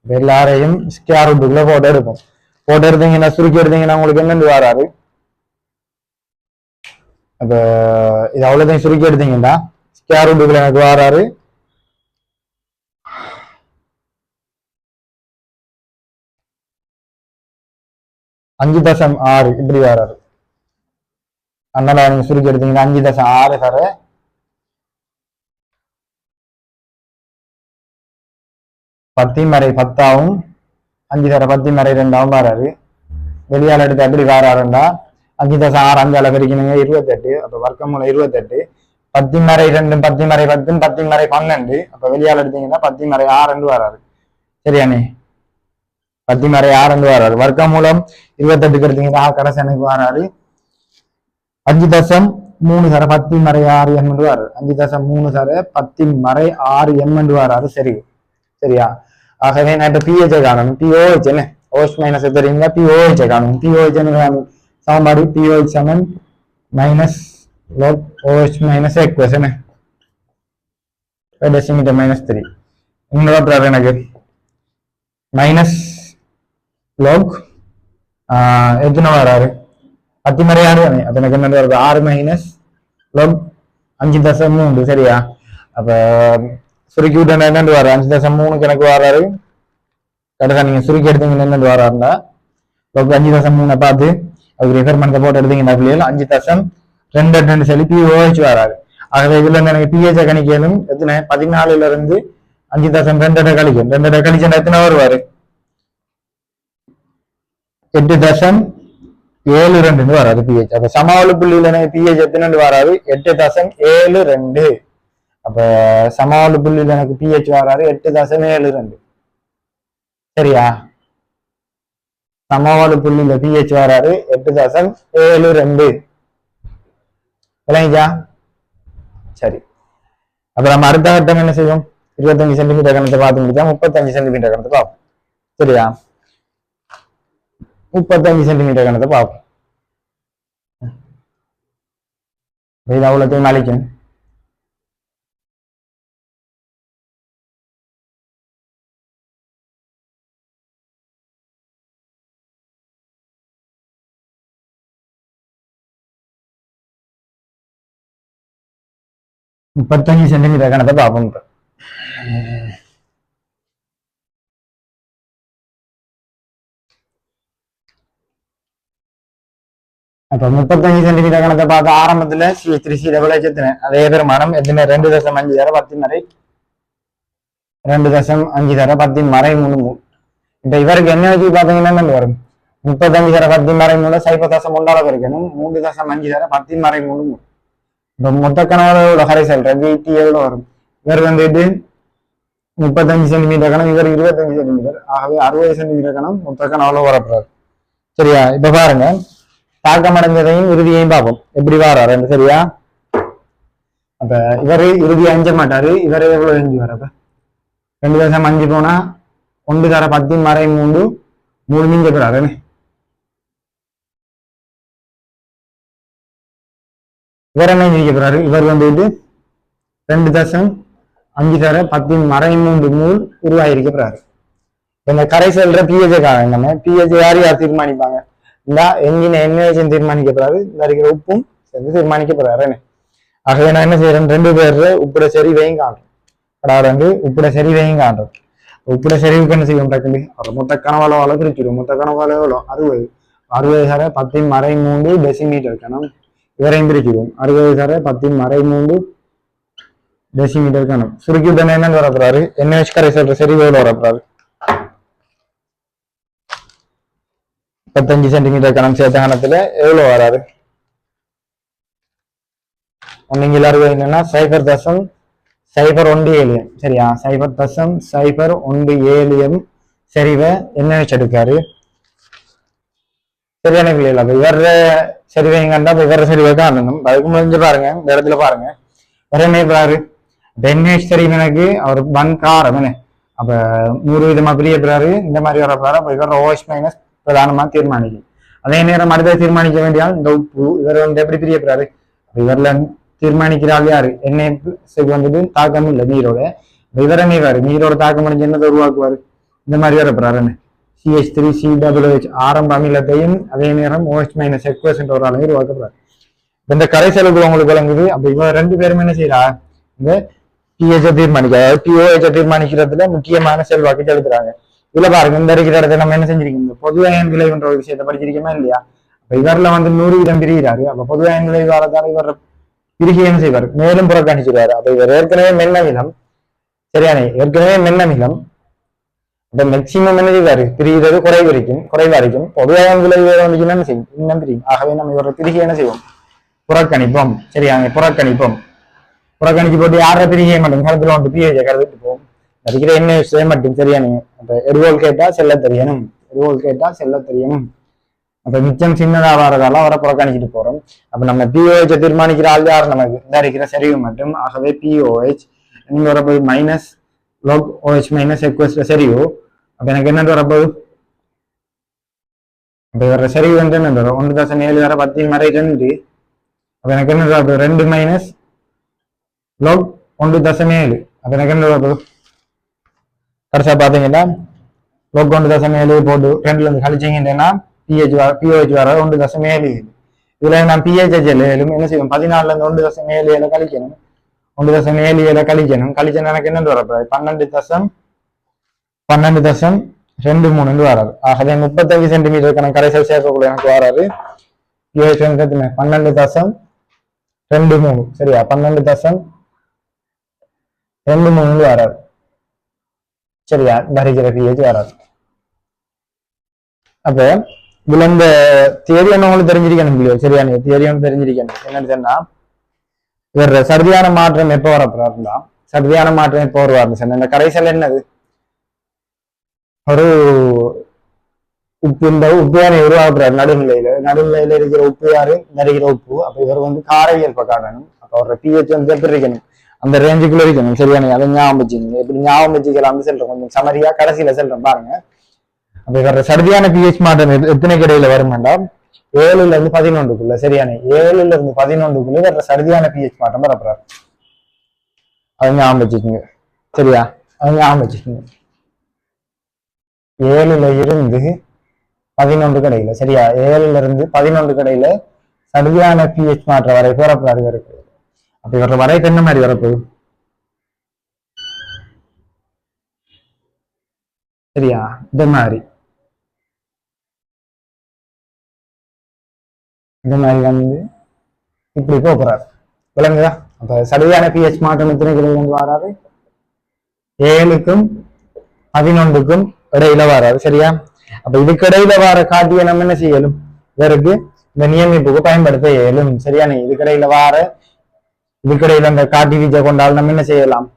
எல்லாரையும் ஸ்கொயர் ரூட்டுக்குள்ள போட்டு எடுப்போம். போட்டு எடுத்தீங்கன்னா சுருக்கி எடுத்தீங்கன்னா உங்களுக்கு என்னென்று வராது? அப்ப இது அவ்வளவுதான் சுருக்கி எடுத்தீங்கன்னா ஸ்கொயர் ரூட்டுக்குள்ள எனக்கு வராரு 5.6 இப்படி வராரு. அதனால நீங்க சுருக்கி எடுத்தீங்கன்னா 5.6 தர 10 5 தர 10 வராரு. வெளியால் எடுத்து எப்படி வராருண்டா 5.6 5 பெருக்கணுங்க 28. அப்ப வர்க்கமூலம் 28. 10 2 10 12. அப்ப வெளியால் எடுத்தீங்கன்னா 10 வராரு சரியானே. 10 வராரு. வர்க்கமூலம் 28 எடுத்தீங்கன்னா கடைசி எனக்கு வராரு 5.3 தர 10 M வராரு. 5.3 தர 10 M வராரு சரி சரியா. ஆகவே நான் இப்ப pH காணணும். pOH என்ன? OH மைனஸ் தெரியுங்களா? pOH காணணும். pOH என்ன சமன்பாடு? pOH சமன் minus log OH minus aqueous என்ன? டெசிமீட்டர் -3. இன்னொரு எனக்கு மைனஸ் log எத்தனை வராரு? 10 தானே. அப்ப எனக்கு என்ன வருது? 6 மைனஸ் log 5.3 சரியா. அப்ப சுருக்கி விட்டு என்னண்டு வர 5.3 எனக்கு வராரு. கடைசியா நீங்க சுருக்கி எடுத்தீங்கன்னா என்னண்டு வராருன்னா 5.3 பார்த்து அதுக்கு ரெஃபர்மெண்ட் போட்டு எடுத்தீங்கன்னா 5.22 சொல்லி pOH வராது. ஆகவே இதுல இருந்து எனக்கு pH கணிக்கணும். எத்தனை? 14 இருந்து 5.2 கழிக்கும். 2 கழிச்சா எத்தனை வருவாரு? 8.7 7.2 வராது பிஹெச். அப்ப சமவெளி புள்ளியில எனக்கு பிஹெச் எத்தனை வராது? 8.72. அப்ப சமவெளி புள்ளியில எனக்கு பிஹெச் வராது 8.72. சரியா? சமவெளி புள்ளியில பிஹெச் வராது 8.72. விளங்கிச்சா? சரி. அப்ப நம்ம அடுத்த கட்டம் என்ன செய்வோம்? 25 சென்டிமீட்டர் கணத்தை பார்த்து முடிச்சா 35 சென்டிமீட்டர் கணத்தை பார்ப்போம். சரியா? 35 சென்டிமீட்டர் கணத்தை பார்ப்போம். இது அவ்வளோத்தையும் அழிக்கும். முப்பத்தஞ்சு சென்டிமீட்டர் கணத்தை பார்ப்போம். அப்ப 35 சென்டிமீட்டர் கணத்தை பார்த்து ஆரம்பத்துல CH3C எத்தனை? அதே பெருமானம் எத்தனை? 2.5 தர 10 மறை 2.5 தர 10 மறை 3. இப்ப இவருக்கு என்ன வச்சு பாத்தீங்கன்னா என்ன வரும்? 35 தர 10 மறை 3 0.1 இருக்கணும். 3.5 தர 10 மறை 3. இப்ப மொத்த கணவரோட கரைசல் ரவிடி எவ்வளவு வரும்? இவர் வந்துட்டு 35 சென்டிமீட்டர் கணம், இவர் 25 சென்டிமீட்டர். ஆகவே 60 சென்டிமீட்டர் கணம் மொத்த கணவளவு வரப்படுறாரு. சரியா? இப்ப பாருங்க, தாக்கம் அடைஞ்சதையும் இறுதியையும் பார்ப்போம் எப்படி வராரு. சரியா? அப்ப இவரு இறுதி அஞ்ச மாட்டாரு. இவரு எவ்வளவு எஞ்சி வரப்ப 2.5 போனா 1 தர 10 மறை 3 மிஞ்ச போறாரு. இவர் என்ன செஞ்சு போறாரு? இவர் வந்துட்டு 2.5 தர 10 மறை 3 உருவாயிருக்கிறாரு. இந்த கரைசல்ற பிஹெச் காரணம் நம்ம பிஹெச் யார் தீர்மானிப்பாங்க? இந்த என்ஜின் என்ன தீர்மானிக்கப்படுறாரு, இந்த இருக்கிற உப்பும் சேர்ந்து தீர்மானிக்கப்படுறாரு. ஆகவே நான் என்ன செய்யறேன்? 2 பேர் உப்புட செறிவையும் காண்றோம். அதாவது உப்புட செறிவையும் காண்றோம். உப்புட செறிவுக்கு என்ன செய்வோம்? டக்குனு அவர் மொத்த கனவளவால பிரிச்சிடும். மொத்த கனவளவு எவ்வளோ? 60 தர 10 மறை 3 டெசிமீட்டர் கணம். இவரையும் பிரிச்சிடுவோம். 60 தர 10 மறை 3 டெசிமீட்டர் கணம். சுருக்கி உடனே என்ன வரப்படுறாரு? NH கரைசல்ற செறிவு எவ்வளோ வரப்படுறாரு? 35 சென்டிமீட்டர் கணம் சேர்த்த கணத்துல எவ்வளவு வராது? ஒன்னுங்கில் 60 என்னன்னா 0.017. சரியா? 0.017 செறிவை என்ன எடுக்காரு? சரியான பிள்ளைகள். அப்ப இவர செறிவை கண்டா இவர செறிவை காணணும். அதுக்கு முடிஞ்சு பாருங்க, இந்த இடத்துல பாருங்க, வேற என்ன பாரு, NH செறிவு எனக்கு அவர் பன் காரம் என்ன. அப்ப 100 விதமா பிரியப்படுறாரு. இந்த மாதிரி வரப்படுறாரு. அப்ப இவர OH மைனஸ் பிரதானமா தீர்மானிக்கும். அதே நேரம் அடுத்த தீர்மானிக்க வேண்டியால் இந்த உப்பு இவர் வந்து எப்படி பிரியப்படுறாரு? இவர்ல தீர்மானிக்கிறாள் யாரு? எண்ணெய் வந்துட்டு தாக்கம் இல்லை நீரோட. இவர நீரோட தாக்கம் அடைஞ்சு என்னதை உருவாக்குவாரு? இந்த மாதிரி வரப்படுறாரு. CH3COOH ஆரம்ப அமிலத்தையும் அதே நேரம் OH மைனஸ் எக்வஸ் ஒரு அளவு உருவாக்கப்படுறாரு. இந்த கரைசலுக்கு உங்களுக்கு விளங்குது. அப்ப இவங்க 2 பேருமே என்ன செய்யறா? இந்த pH தீர்மானிக்க, அதாவது POH தீர்மானிக்கிறதுல முக்கியமான செல்வாக்கு செலுத்துறாங்க. இதுல பாருங்க, இந்த இருக்கிற இடத்துல நம்ம என்ன செஞ்சிருக்கோம்? பொது அயன் விளைவுன்ற ஒரு விஷயத்த படிச்சிருக்கோமா இல்லையா? அப்ப இவர்ல வந்து 100 வீதம் பிரிகிறாரு. அப்ப பொது அயன் விளைவு காலத்தால இவர் பிரிகை என்ன செய்வார்? மேலும் புறக்கணிச்சிருவாரு. அப்ப இவர் ஏற்கனவே மென்னமிலம். சரியானே? ஏற்கனவே மென்னமிலம். இப்ப மேக்சிமம் என்ன செய்வாரு? பிரிகிறது குறைவா இருக்கும். பொது அயன் விளைவு வந்துச்சுன்னா என்ன செய்யும்? இன்னும் பிரியும். ஆகவே நம்ம இவர பிரிகை என்ன செய்வோம்? புறக்கணிப்போம். சரியாங்க? புறக்கணிப்போம். புறக்கணிச்சு போட்டு யார பிரிகை மட்டும் கருத்துல வந்து பிஹெச் கருதுட்டு போவோம். அதுக்கிட்ட என்ன விஷயம் மட்டும். சரியானே? அப்ப எரிவோல் கேட்டா செல்ல தெரியணும். அப்ப மிச்சம் சின்னதா வரதால அவரை புறக்கணிச்சுட்டு போறோம். அப்ப நம்ம POH தீர்மானிக்கிற ஆள் யார்? நமக்கு இந்த இருக்கிற செறிவு மட்டும். ஆகவே POH நீங்க வரப்போது மைனஸ் log OH மைனஸ் எக்வஸ்ட் செறிவு. அப்ப எனக்கு என்ன வரப்போகுது? அப்ப வர செறிவு வந்து என்ன வரும்? 1.7 வர 10 மறை 2. அப்ப எனக்கு என்ன வரப்போகுது? 2 மைனஸ் log 1.7. அப்ப எனக்கு என்ன வரப்போகுது? கடைசியா பாத்தீங்கன்னா log 1.7 போட்டு 2ல இருந்து கழிச்சிங்கன்னா POH வர 1.7. இதுல நான் PH என்ன செய்வோம்? 14ல இருந்து 1.7 கழிக்கணும். 1.7 கழிக்கணும். கழிச்சா எனக்கு என்ன வரப்போகுது? 12.23 வராது. ஆகவே 35 சென்டிமீட்டர் கணக்கு கரைசல் சேர்க்கக்கூடிய எனக்கு வராது. PH வந்து 12.23. சரியா? 12.23 வராது. சரியா? தரிக்கிற PH வராது. அப்ப இதுல இந்த தியரி ஒண்ணு உங்களுக்கு தெரிஞ்சிருக்கணும் இல்லையோ? சரியா, நீங்க தியரி ஒன்று தெரிஞ்சிருக்கணும். என்னன்னு சொன்னா, இவர் சர்தியான மாற்றம் எப்போ வரப்போறாருந்தா, சர்தியான மாற்றம் எப்போ வருவாருன்னு சொன்ன இந்த கரைசல் என்னது, ஒரு உப்பு, இந்த உப்பு யானை உருவாக்குறாரு நடுநிலையில. நடுநிலையில இருக்கிற உப்பு யாரு, நிறைகிற உப்பு. அப்ப இவர் வந்து காரையியல் காரணம். அப்ப அவரோட பிஹெச் வந்து எப்படி இருக்கணும், அந்த ரேஞ்சுக்குள்ள இருக்கணும். சரியான, அதை ஞாபகம் வச்சுக்கணும். எப்படி ஞாபகம் வச்சுக்கலாம்னு சொல்றேன், கொஞ்சம் சமரியா கடைசியில சொல்றேன் பாருங்க. அப்ப இவரோட சர்தியான பிஹெச் மாற்றம் எத்தனை கடையில வரும் வேண்டாம், 7ல இருந்து 11க்குள்ள. சரியான, 7ல இருந்து 11க்குள்ள இவரோட சர்தியான பிஹெச் மாற்றம் வரப்படுறாரு. அதை ஞாபகம் வச்சுக்கோங்க. சரியா, அதை ஞாபகம் வச்சுக்கோங்க. 7ல இருந்து 11 கடையில. சரியா, 7ல இருந்து 11 கடையில சரியான பிஹெச் மாற்ற வரை வரப்போறாரு இவருக்கு. அப்ப இவர வரைக்கு என்ன மாதிரி வரப்போகுது, சரியா, இந்த மாதிரி வந்து இப்படி போறாரு. விளங்குதா? அப்ப சரியான பிஹெச் மாற்றம் எத்தனை கடையில வந்து வராது, 7க்கும் 11க்கும் இடையில வராது. சரியா, அப்ப இதுக்கு இடையில வர காட்டிய நம்ம என்ன செய்யலும், இவருக்கு இந்த நியமிப்புக்கு பயன்படுத்த இயலும். சரியான, இதுக்கடையில இதுக்கடையில அந்த காட்டி வீச்சை கொண்டால் நம்ம என்ன செய்யலாம்,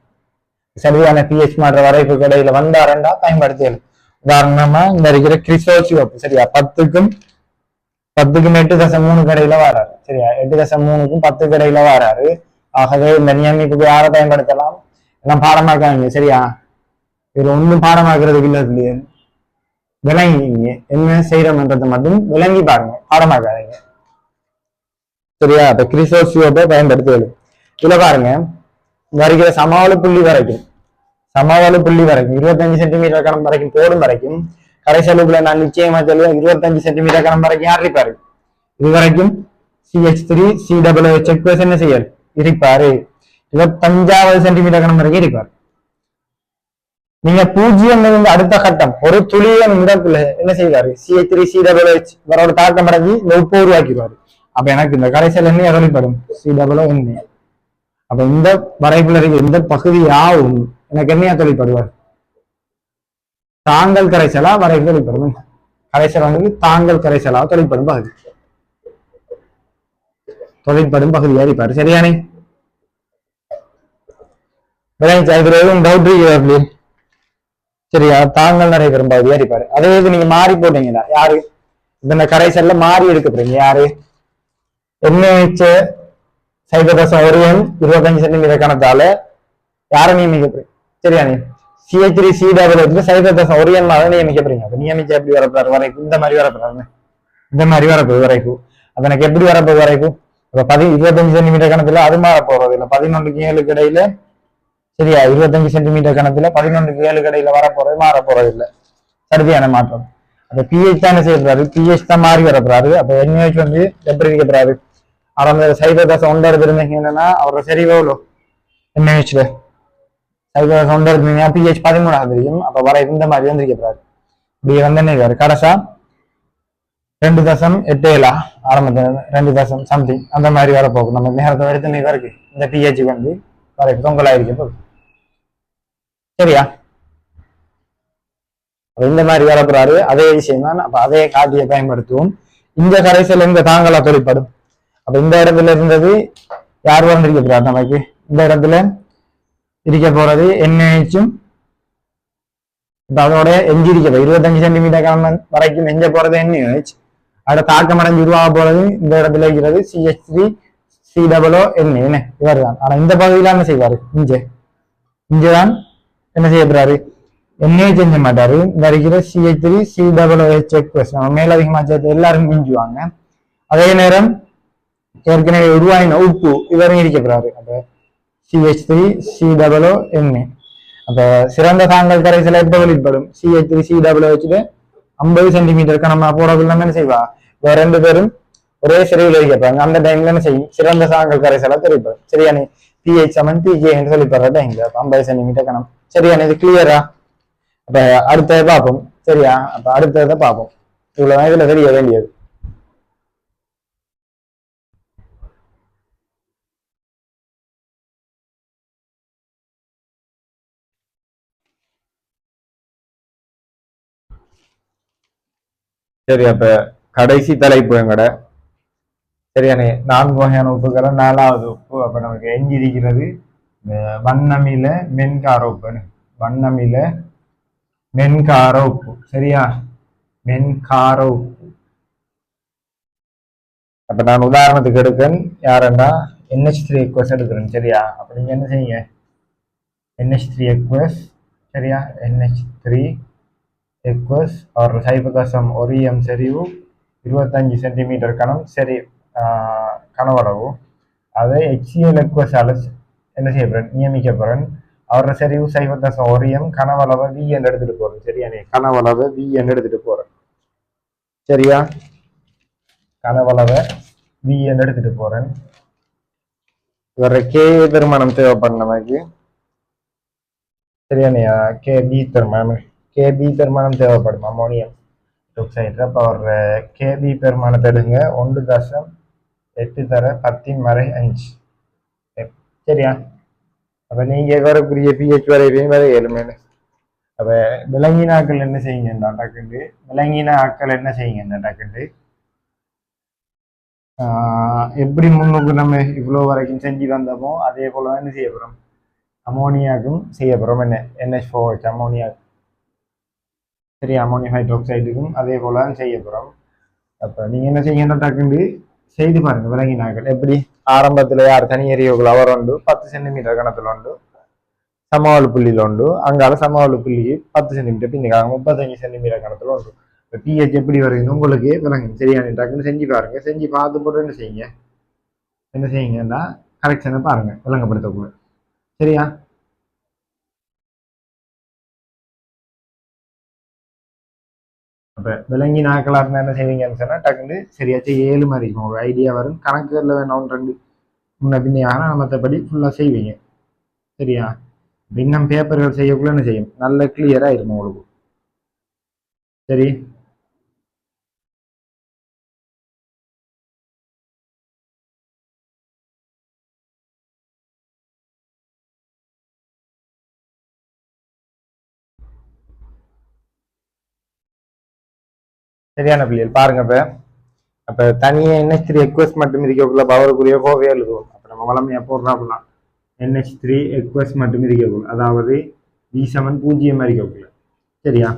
சரியான பிஹெச் மாற்ற வரைப்பு கடையில வந்தாரண்டா பயன்படுத்தலும். உதாரணமா இந்த இருக்கிற கிறிஸ்டோ சிவப்பு. சரியா, 10க்கும் 8.3 கடையில வராரு. சரியா, 8.3க்கும் 10 கடையில வராரு. ஆகவே இந்த நியமிப்புக்கு யாரை பயன்படுத்தலாம், எல்லாம் பாடமாக்காங்க. சரியா, இதுல ஒன்றும் பாடமாக்குறதுக்கு இல்லை. இல்லையே, விளங்கிங்க என்ன செய்யறோம்ன்றதை மட்டும் விளங்கி பாருங்க, பாடமாக்காதீங்க. சரியா, இப்ப கிறிஸ்டோசியோப்பை பயன்படுத்துவது. இதுல பாருங்க, வருகிற சமவெளி புள்ளி வரைக்கும் 25 சென்டிமீட்டர் கணம் வரைக்கும் போடும் வரைக்கும் கரைசலுக்குள்ள நான் நிச்சயமா சொல்லுவேன், 25 சென்டிமீட்டர் கணம் வரைக்கும் யார் இருப்பாரு, இது வரைக்கும் CH3 COOH என்ன செய்யல் இருப்பாரு. 25வது சென்டிமீட்டர் கணம் வரைக்கும் இருப்பார். நீங்க 0 இருந்து அடுத்த கட்டம் ஒரு துளியன் இடத்துல என்ன செய்வாரு, CH3 COOH இவரோட தாக்கம் அடைஞ்சு இந்த உப்பு உருவாக்கிடுவாரு. அப்ப எனக்கு இந்த கரைசல் என்ன வெளிப்படும், COOH. அப்ப இந்த வரைப்புல இருக்க இந்த பகுதியாவும் எனக்கு என்னையா தொழிற்படுவார், தாங்கல் கரைசலா வரைப்பு தொழிற்படும். கரைசல் வந்து தாங்கல் கரைசலா தொழிற்படும் பகுதியா இருப்பாரு. சரியானே, டவுட் இருக்கு. சரியா, தாங்கள் நடைபெறும் பகுதியா இருப்பாரு. அதே இது நீங்க மாறி போட்டீங்களா, யாரு இந்த கரைசல்ல மாறி எடுக்க போறீங்க, யாரு NaH சைபர்தசம் 25 சென்டிமீட்டர் கணத்தால யாரை நியமிக்க போறீங்க. சரியானே, CH3 COOH சைபர்தசம் 1 நியமிக்க போறீங்க. அப்ப நியமிக்க எப்படி வரப்போறாரு வரைப்பு, இந்த மாதிரி வரப்போறாரு, இந்த மாதிரி வரப்போகுது வரைப்பு. அப்ப எனக்கு எப்படி வரப்போகுது வரைப்பு, இப்ப 25 சென்டிமீட்டர் கணத்துல அது மாற போறது இல்லை, 11க்கு 7க்கு இடையில. சரியா, 25 சென்டிமீட்டர் கணத்துல 11க்கு 7க்கு இடையில வரப்போறது மாற போறது இல்லை, சரியான மாற்றம். அப்ப பிஹெச் தான் என்ன செய்யப்படுறாரு, பிஹெச் தான் மாறி வரப்படுறாரு. அப்ப NaH வந்து எப்படி இருக்கப்படுறாரு, அவங்க சைபர்தசம் 1 இருந்தீங்க என்னன்னா அவரோட செறிவு எவ்வளோ, NaHல சைபர்தசம் 1 இருந்தீங்கன்னா பிஹெச் 13 தெரியும். அப்ப வர இந்த மாதிரி வந்து இருக்கப்படுறாரு. இப்படி வந்து என்ன கடைசா 2.87 ஆரம்பத்துல 2 சம்திங் அந்த மாதிரி வரப்போகும். நம்ம நேரத்தை எடுத்து இருக்கு இந்த பிஹெச் வந்து வர தொங்கலாயிருக்க போகுது. சரியா, இந்த மாதிரி வரப்போறாரு. அதே விஷயம் தான். அப்ப அதே காட்டியை பயன்படுத்துவோம். இந்த கரைசல் எங்க தாங்களா தொழிற்படும். அப்ப இந்த இடத்துல இருந்தது யார் வந்திருக்க போறாரு, நமக்கு இந்த இடத்துல இருக்க போறது NaHம். இப்ப அதோட எஞ்சி இருக்க 25 சென்டிமீட்டர் கணம் வரைக்கும் எஞ்ச போறது NaH. அதோட தாக்கம் அடைஞ்சு உருவாக போறது இந்த இடத்துல இருக்கிறது CH3 COOH இவர் தான். ஆனா இந்த பகுதியில என்ன செய்வாரு, இங்கதான் என்ன செய்யப்படுறாரு, NaH செஞ்ச மாட்டாரு. இந்த இருக்கிற CH3 COOH நம்ம மேலதிகமா சேர்த்து எல்லாரும் மிஞ்சுவாங்க. அதே நேரம் ஏற்கனவே உருவாயின உப்பு இவரும் இருக்கப்படுறாரு. அப்ப CH3 COOH. அப்ப சிறந்த தாங்கல் கரைசல எப்ப வெளிப்படும், CH3 COOH 50 சென்டிமீட்டர் கணமா போறதுல என்ன செய்வா, ரெண்டு பேரும் ஒரே சிறையில் வைக்கப்படுறாங்க. அந்த டைம்ல என்ன செய்யும், சிறந்த தாங்கல் கரைசலா தெரிவிப்படும். சரியானே, pH pK சொல்லிப்படுற டைம்ல 50 சென்டிமீட்டர் கணம். சரியானே, இது கிளியரா? அப்ப அடுத்ததை பார்ப்போம். சரியா, அப்ப அடுத்ததை பார்ப்போம். இவ்வளவு இதுல தெரிய வேண்டியது. சரி, அப்ப கடைசி தலைப்பு எங்கட சரியானே 4 வகையான உப்புக்களை 4வது உப்பு. அப்ப நமக்கு எஞ்சி இருக்கிறது இந்த வண்ணமில மென்கார உப்பு. வண்ணமில மென்கார உப்பு, சரியா? மென்கார உப்பு. அப்ப நான் உதாரணத்துக்கு எடுக்கேன், யாருன்னா NH3 எக்வஸ் எடுக்கிறேன், சரியா? அப்ப நீங்க என்ன செய்யுங்க, NH3 எக்வஸ், சரியா? NH3 எக்வஸ் ஒரு 0.1 செறிவு 25 சென்டிமீட்டர் கனம், சரி கனவளவு. அதை HCl எக்வஸால என்ன செய்ய போறேன், நியமிக்க போறேன். அவரோட செறிவு 0.1 கனவளவை V என்று எடுத்துட்டு போறேன், சரியா? கனவளவை V என்று எடுத்துட்டு போறேன், சரியா? கனவளவை V என்று எடுத்துட்டு போறேன். இவர K பெருமானம் தேவைப்படும் நமக்கு, சரியானையா? KB பெருமானம், KB பெருமானம் தேவைப்படும் அமோனியம் ஆக்சைடு. அப்ப அவர் KB பெருமானத்தை எடுங்க, 1.8 தர 10⁻5, சரியா? அப்ப நீங்க வரக்கூடிய pH வரைவையும் வரை ஏழுமேனு. அப்ப விலங்கினாக்கள் என்ன செய்யுங்க டக்குண்டு, விலங்கினாக்கள் என்ன செய்யுங்க டக்குண்டு, எப்படி முன்னுக்கு நம்ம இவ்வளவு வரைக்கும் செஞ்சு வந்தோமோ அதே போல என்ன செய்ய போறோம், அமோனியாக்கும் செய்ய போறோம். என்ன NH4 அமோனியா, சரி? அமோனியம் ஹைட்ரோக்சைடுக்கும் அதே போல செய்ய போறோம். அப்ப நீங்க என்ன செய்யணும், டக்குண்டு செய்து பாருங்க விலங்கினாக்கள் எப்படி. ஆரம்பத்துல யார் தனி எரியோகள் அவர் உண்டு 10 சென்டிமீட்டர் கணத்துல உண்டு, சமவெளி புள்ளியில உண்டு, அங்கால சமவெளி புள்ளிக்கு 10 சென்டிமீட்டர் பின்னிக்காங்க 35 சென்டிமீட்டர் கணத்துல உண்டு. pH எப்படி வருதுன்னு உங்களுக்கு விளங்கும், சரியா? டக்குன்னு செஞ்சு பாருங்க. செஞ்சு பார்த்து போட்டு என்ன செய்யுங்கன்னா கரெக்ஷனை பாருங்க விளங்கப்படுத்தக்குள்ள, சரியா? அப்ப விலங்கி நாட்களா இருந்தா என்ன செய்வீங்கன்னு சொன்னா டக்குன்னு சரியாச்சு 7 மாதிரி இருக்கும், ஒரு ஐடியா வரும். கணக்குல வேணும் 1-2 முன்ன பின்னையான மற்றபடி ஃபுல்லா செய்வீங்க, சரியா? இன்னும் பேப்பர்கள் செய்யக்குள்ள என்ன செய்யும், நல்ல கிளியரா இருக்கும் உங்களுக்கு, சரி? சரியான பிள்ளைகள் பாருங்க. அப்ப தனியா NH3 எக்வஸ் மட்டும் இருக்கக்குள்ள பவருக்குரிய கோவையா எழுதுவோம். அப்ப நம்ம வளமையா போடுறாப்புலாம் NH3 எக்வஸ் மட்டும் இருக்கக்குள்ள, அதாவது V7 0 இருக்கக்குள்ள, சரியா?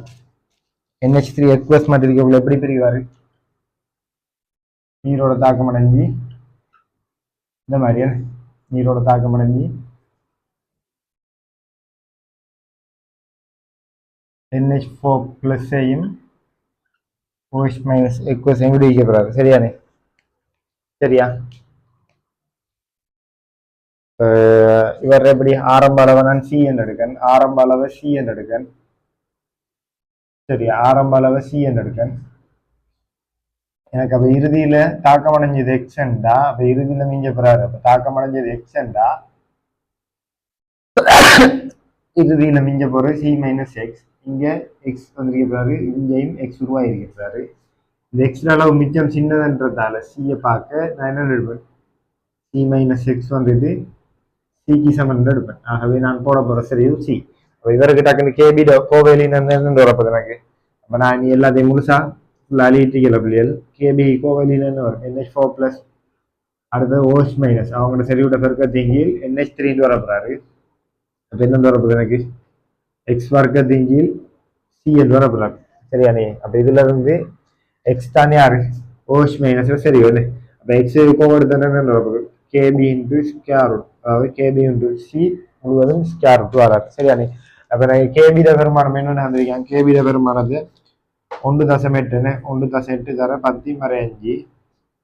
NH3 எக்வஸ் மட்டும் இருக்கக்குள்ள எப்படி பிரிவாரு, நீரோட தாக்கம் அடைஞ்சி இந்த மாதிரியா, நீரோட தாக்கம் அடைஞ்சி NH4+ஐயும் OH- எக்வஸையும் விடுவிக்கப்படுறாரு, சரியானே? சரியா? இவர் எப்படி ஆரம்ப அளவை நான் C என்று எடுக்கேன், ஆரம்ப அளவை C என்று எடுக்கேன், சரி? ஆரம்ப அளவை C என்று எடுக்கேன். எனக்கு அப்ப இறுதியில தாக்கம் அடைஞ்சது எக்ஸ்டா, அப்ப இறுதியில மிஞ்ச போறாரு. அப்ப தாக்கம் அடைஞ்சது எக்ஸ்டா, இறுதியில மிஞ்ச போற C-X. இங்க எக்ஸ் வந்திருக்கிறாரு, இங்கேயும் எக்ஸ் உருவாயிருக்கிறாரு. இந்த எக்ஸ்ட்ரா அளவு மிச்சம் சின்னதுன்றதால சியை பார்க்க நான் என்ன எடுப்பேன், C-X வந்துட்டு சிக்கு சமன் எடுப்பேன். ஆகவே நான் போட போற சரிவு சி. இவருக்கு டக்குன்னு கேபி கோவையிலிருந்து வரப்போது எனக்கு. அப்ப நான் நீ எல்லாத்தையும் முழுசா ஃபுல்லாக அழிட்டிக்கல பிள்ளைகள். கேபி கோவையிலிருந்து வரும் NH4+, அடுத்தது OH-, அவங்களோட சரிவிட பெருக்க தீங்கில் NH3 வரப்போறாரு. அப்ப என்ன வரப்போகுது எனக்கு, எக்ஸ் வர்க்க தீங்கில் CL வரப்போறாரு, சரியானே? அப்ப இதுல இருந்து எக்ஸ் தானே யாரு, OH- சரி ஒன்று. அப்ப எக்ஸ் கோவெடுத்து என்ன வரப்போகுது, KB இன்டு ஸ்கேர் ரூட், அதாவது KB இன்டு சி முழுவதும் ஸ்கேர் ரூட் வராது, சரியானே? அப்ப நான் கேபிட பெருமானம் என்னன்னு வந்திருக்கேன், கேபிட பெருமானது 1.8 1.8 தர 10⁻5,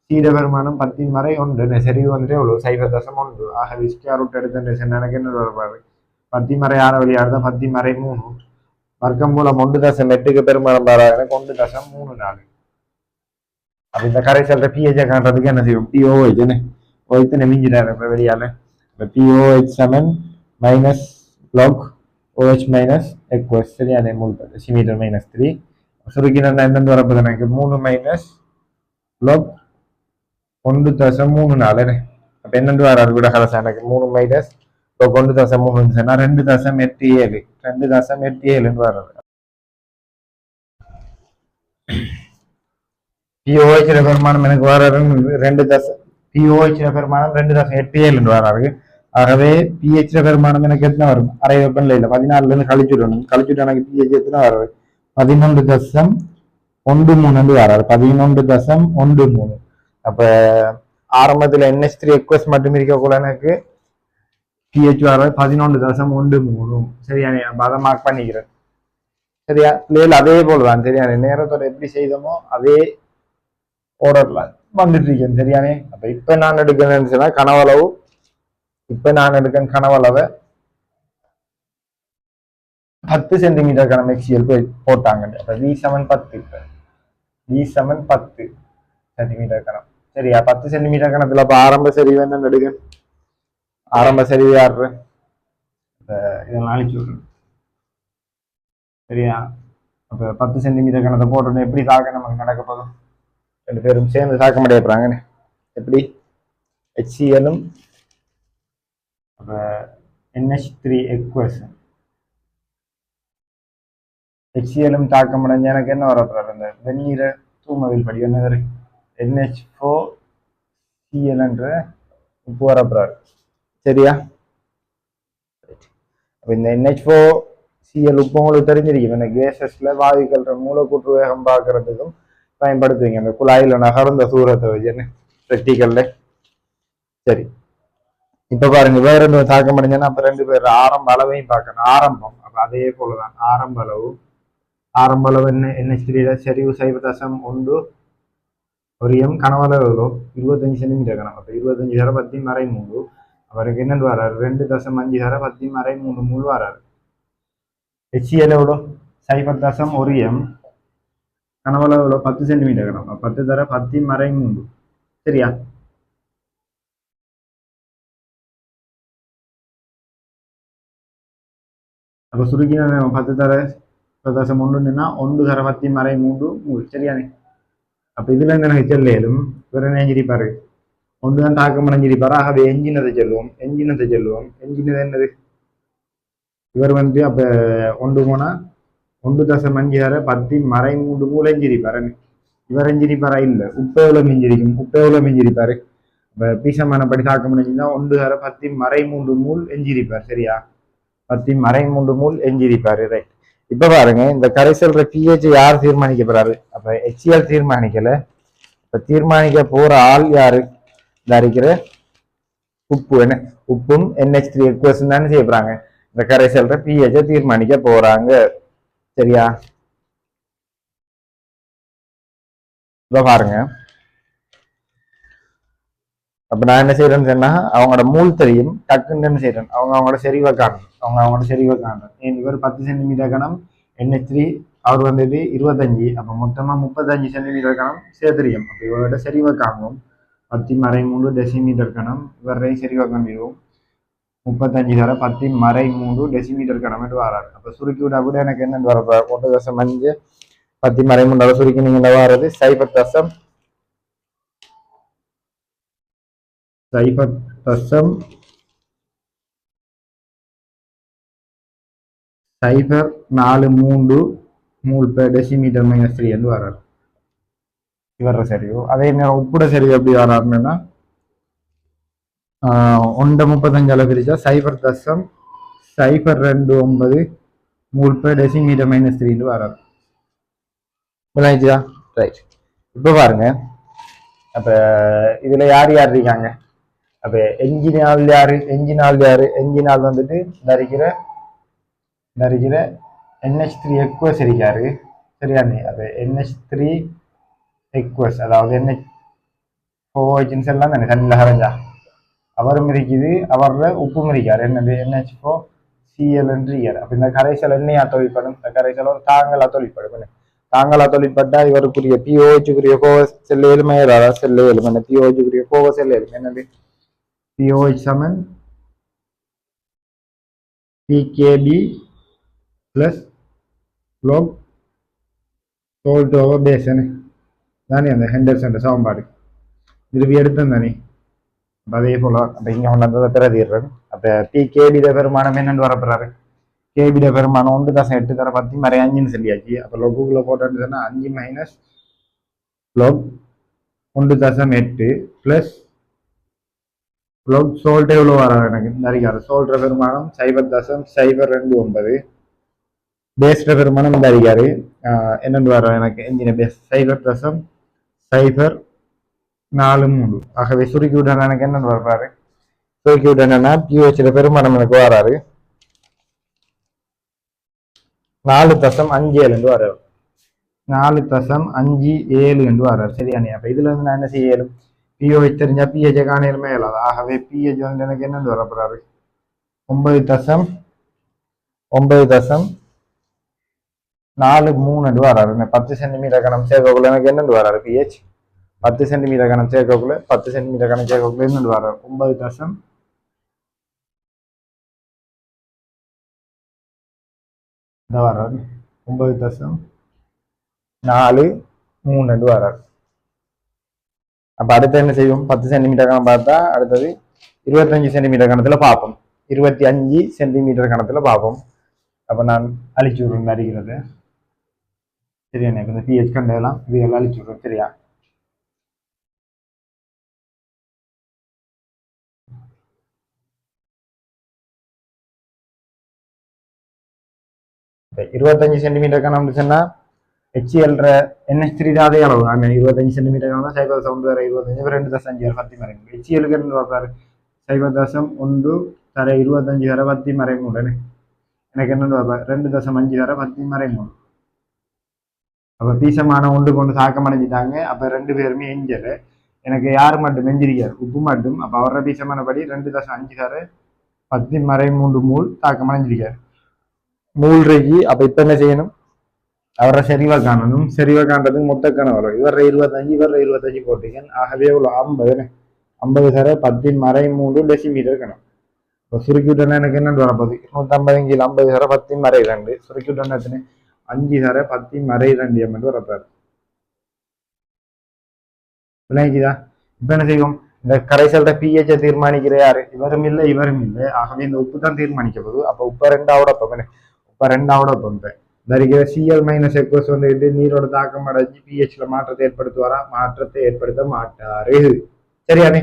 சீட பெருமானம் 10⁻1, சரி வந்துட்டு எவ்வளவு 0.1. ஆகவே ஸ்கேர் ரூட் எடுத்து எனக்கு என்ன வரப்பாரு, 10⁻6 வழியாடுதா 10⁻3, வர்க்கம் மூலம் 1.8க்கு பெருமானம் பாரா எனக்கு 1.34. அப்ப இந்த கரைசல்ற pH காண்றதுக்கு என்ன செய்யும், POH ஒய்த்து நெமிஞ்சிட்டாரு இப்ப வெளியால. இப்ப POH சமன் மைனஸ் log OH- எக்வஸ், சரியான மூல் டெசிமீட்டர் -3. சுருக்கினா என்னென்னு வரப்போது எனக்கு 3 log 1.34. அப்ப என்னென்று வராது விட கலசா எனக்கு 3 log 1.3 சொன்னா 2.87 2.87 வர்றது. பிஓஹெச் பெருமானம் எனக்கு வர 2 பிஓஹெச் பெருமானம் 2.87 வராது. ஆகவே பிஹெச் பெருமானம் எனக்கு எத்தனை வரும்? அரை வெப்பநிலை இல்லை 14 கழிச்சுடணும். கழிச்சுட்டு எனக்கு பிஹெச் எத்தனை வராது? 11.13 வராது. 11.13. அப்ப ஆரம்பத்துல NH3 எக்வஸ் மட்டும் இருக்கக்குள்ள எனக்கு பிஹெச் வராது 11.13. சரியா? அப்ப அதை மார்க் பண்ணிக்கிறேன். சரியா? பிள்ளைகள் அதே போலதான். சரியா? நேரத்தோட எப்படி செய்தோமோ அதே ஓர்டர்ல வந்துட்டு இருக்கேன். சரியானே? அப்ப இப்ப நான் எடுக்கிறேன்னு சொன்னா கனவளவு, இப்ப நான் எடுக்க கனவளவை 10 சென்டிமீட்டர் கனம் எக்ஸிஎல் போட்டாங்க. அப்ப V7 10, இப்ப V7 10 சென்டிமீட்டர் கனம். சரியா? 10 சென்டிமீட்டர் கணத்துல அப்ப ஆரம்ப சரிவு என்ன எடுக்க? ஆரம்ப சரிவு யாரு? இதெல்லாம் அழிச்சு விடுறேன். சரியா? அப்ப 10 சென்டிமீட்டர் கணத்தை போட்டோன்னு எப்படி தாக்க நமக்கு நடக்க போதும்? 2 பேரும் சேர்ந்து தாக்க முடியாதுறாங்க. எப்படி? HCl-ம் NH3 எக்வஷன் HCl-ம் தாக்க முடிஞ்ச எனக்கு என்ன வரப்போறாரு? அந்த வெந்நீரை தூமவில் படி என்ன NH4Cl என்ற உப்பு வரப்போறாரு. சரியா? அப்ப இந்த NH4Cl உப்பு உங்களுக்கு தெரிஞ்சிருக்கும். இந்த கேசஸ்ல வாயுக்கள் மூலக்கூற்று வேகம் பார்க்கறதுக்கும் பயன்படுத்துவீங்க. அந்த குழாயில நகர்ந்த தூரத்தை வச்சு பிராக்டிக்கல்ல. சரி, இப்ப பாருங்க வேற ரெண்டு தாக்கம் அடைஞ்சா அப்ப 2 பேர் ஆரம்ப அளவையும் பார்க்கணும். ஆரம்பம் அப்ப அதே போலதான் ஆரம்ப அளவு என்ன? NH3 செறிவு 0.1 ஒரு எம் கனவளவு எவ்வளோ? 25 சென்டிமீட்டர் கனம். அப்ப 25 தர 10 மறை 3 அவருக்கு என்னன்னு வராரு? 2.5 தர 10 மறை 3 மூல் வராரு. HCl எவ்வளோ? 0.1 எம் கனவளவு எவ்வளோ? 10 சென்டிமீட்டர் கனம். 10 தர 10 மறை 3. சரியா? அப்ப சுருக்கி 10 தர 10.1ன்னா 1 தர 10 மறை 3 மூல். சரியானே? அப்ப இதுல இருந்து எனக்கு செல்லும் வேற நெஞ்சிருப்பாரு 1 தான் தாக்கம் அடைஞ்சிருப்பாரு. ஆகவே என்ஜினத்தை சொல்லுவோம். என்ஜின் என்னது? இவர் அப்ப 1 போனா 1.5 தர 10 மறை 3 மூல் எஞ்சிருப்பாரு. இவர் எஞ்சிருப்பாரா? இல்ல. உப்பு எவ்வளவு மிஞ்சிருப்பாரு? இப்ப பீசமானபடி தாக்கம் அடைஞ்சிருந்தா 1 தர 10 மறை 3 மூல் எஞ்சிருப்பார். சரியா? 10 மறை 3 மூல் எஞ்சிருப்பாரு. ரைட். இப்ப பாருங்க இந்த கரைசல்ற பிஹெச் யார் தீர்மானிக்க போறாரு? அப்ப HCl தீர்மானிக்கல. இப்ப தீர்மானிக்க போற ஆள் யாரு? இருக்கிற உப்பு. என்ன? உப்பும் NH3 எக்வஷன் தானே செய்ய போறாங்க. இந்த கரைசல்ற பிஹெச் தீர்மானிக்க போறாங்க. சரியா? இப்ப பாருங்க, அப்ப நான் என்ன செய்யறேன்னு சொன்னா அவங்களோட மூல் தெரியும். டக்குன்னு என்ன செய்யறேன்? அவங்களோட செறிவை காணும். இவர் 10 சென்டிமீட்டர் கணம் NH3 அவர் 25. அப்ப மொத்தமா 35 சென்டிமீட்டர் கணம் சேர்த்துரியும். அப்ப இவரோட செறிவை காணும் 10 மறை 3 டெசிமீட்டர் கணம். இவரை செறிவை காண்பிடுவோம் 35 தர 10 மறை 3 டெசிமீட்டர் கணம் என்று வராது. அப்ப சுருக்கி விட கூட எனக்கு என்ன வர 1.5 10 மறை 3 சுருக்கி நீங்க வர்றது 0.0 0.43 மூல் பெர் டெசிமீட்டர் -3 என்று வராது. இவர சரிவு. அதே நேரம் உப்புட சரிவு எப்படி வராருன்னா 1.35 அளவு பிரிச்சா 0.029 மூல் பெர் டெசிமீட்டர் -3 வராது. ரைட். இப்ப பாருங்க, அப்ப இதுல யார் இருக்காங்க? அப்ப என்ஜினால் யாரு? என்ஜினால் வந்துட்டு தரிக்கிற NH3 எக்வஸ் இருக்காரு. சரியானே? அப்ப NH3 எக்வஸ் அதாவது NH4 எல்லாம் தானே தண்ணியில் கரைஞ்சா அவரும் இருக்குது. அவரோட உப்பும் இருக்காரு. என்னது? NH4Cl என்று இருக்காரு. அப்ப இந்த கரைசல் என்னையா தொழிற்படும்? இந்த கரைசல் ஒரு தாங்களா தொழிற்படும். தாங்களா தொழிற்பட்டா இவருக்குரிய பிஓஹெச்சுக்குரிய கோவஸ் செல்ல எலுமையா செல்ல எலுமை. பிஓஹெச்சுக்குரிய கோவஸ் செல்ல எலுமை என்னது? POH சமன் PKB plus log salt over base தானே அந்த ஹெண்டர்சன் சமன்பாடு. திருப்பி எடுத்தேன் தானே. அதே போல அப்ப இங்க கொண்டாந்ததை பிறதிடுறேன். அப்ப PKB பெருமானம் என்னன்னு வரப்படுறாரு? KB பெருமானம் 1.8 தர 10 மறை 5ன்னு சொல்லியாச்சு. அப்ப லொகுக்குள்ள போட்டோன்னு சொன்னா 5 - log 1.8 பிளஸ் log சோல்ட் எவ்வளோ வர எனக்கு நிறைய சோல்ற பெருமானம் 0.029 பேஸ்ட பெருமானம் இந்த அதிகாரி என்னென்று வர எனக்கு என்ஜின பேஸ் 0.043 ஆகவே சுருக்கி விட்டான எனக்கு என்னென்னு வர்றாரு சுருக்கி விட்டானா பிஹெச்ல பெருமானம் எனக்கு வராரு 4.57 என்று வர்றாரு 4.57 என்று வர்றாரு சரியானே அப்ப இதுல இருந்து நான் என்ன செய்யலும் பிஹெச் தெரிஞ்சா பிஹெச் காணலுமே இல்லாத ஆகவே பிஹெச் வந்து எனக்கு என்னென்று வரப்போறாரு 9.43 என்று வராரு 10 சென்டிமீட்டர் கணம் சேர்க்கக்குள்ள எனக்கு என்னென்று வராரு பிஹெச் 10 சென்டிமீட்டர் கணம் சேர்க்கக்குள்ள 10 சென்டிமீட்டர் கணம் சேர்க்கக்குள்ள என்னென்று வராரு 9. இந்த வராரு 9.43 என்று வராரு அப்ப அடுத்து என்ன செய்வோம் 10 சென்டிமீட்டர் கணம் பார்த்தா அடுத்தது 25 சென்டிமீட்டர் கணத்துல பார்ப்போம் 25 சென்டிமீட்டர் கணத்துல பார்ப்போம் அப்ப நான் அழிச்சு விடுறேன் அறிகிறது சரியா எனக்கு இந்த பிஹெச் கண்டெல்லாம் இதெல்லாம் அழிச்சு விடுறேன் சரியா இருபத்தஞ்சு சென்டிமீட்டர் கணம் சொன்னா HCl NH3 அதே அளவு ஆனா 25 சென்டிமீட்டர் கணம் சைபர் சவுண்ட் வேற 25 2.5 10 மறை HCl க்கு என்ன பார்ப்பாரு 0.1 தர 25 தர 10 மறை மூடனே எனக்கு என்ன பார்ப்பாரு 2.5 தர 10 மறை மூடு அப்ப பீசமான ஒன்று கொண்டு தாக்கம் அடைஞ்சிட்டாங்க அப்ப ரெண்டு பேருமே எஞ்சல எனக்கு யாரு மட்டும் எஞ்சிருக்காரு உப்பு மட்டும் அப்ப அவரோட பீசமானபடி 2.5 தர 10 மறை 3 மூல் தாக்கம் அடைஞ்சிருக்காரு மூழ்கி அப்ப இப்ப என்ன செய்யணும் அவரை செறிவா காணணும் செறிவா காண்றதுக்கு மொத்த கணம் வரும் இவர 25 போட்டீங்க ஆகவே எவ்வளவு 50 தர 10 மறை 3 டெசிமீட்டர் கணம் இப்போ சுருக்கி விட்டோன்னா எனக்கு என்னன்னு வரப்போகுது 250 கிலோ 50 தர 10 மறை 2 சுருக்கி விட்டோன்னா எத்தனை 5 தர 10 மறை 2 எம்எல் வரப்பாரு விளங்கிக்குதா இப்ப என்ன செய்வோம் இந்த கரைசல்ற பிஹெச் தீர்மானிக்கிற யாரு இவரும் இல்லை ஆகவே இந்த உப்பு தான் தீர்மானிக்க போகுது அப்ப உப்ப ரெண்டாவோட பம்பேன் தரிக்கிற சிஎல் மைனஸ் எக்வஸ் வந்துட்டு நீரோட தாக்கம் அடைஞ்சு பிஹெச்ல மாற்றத்தை ஏற்படுத்துவாரா மாற்றத்தை ஏற்படுத்த மாட்டாரு சரியானே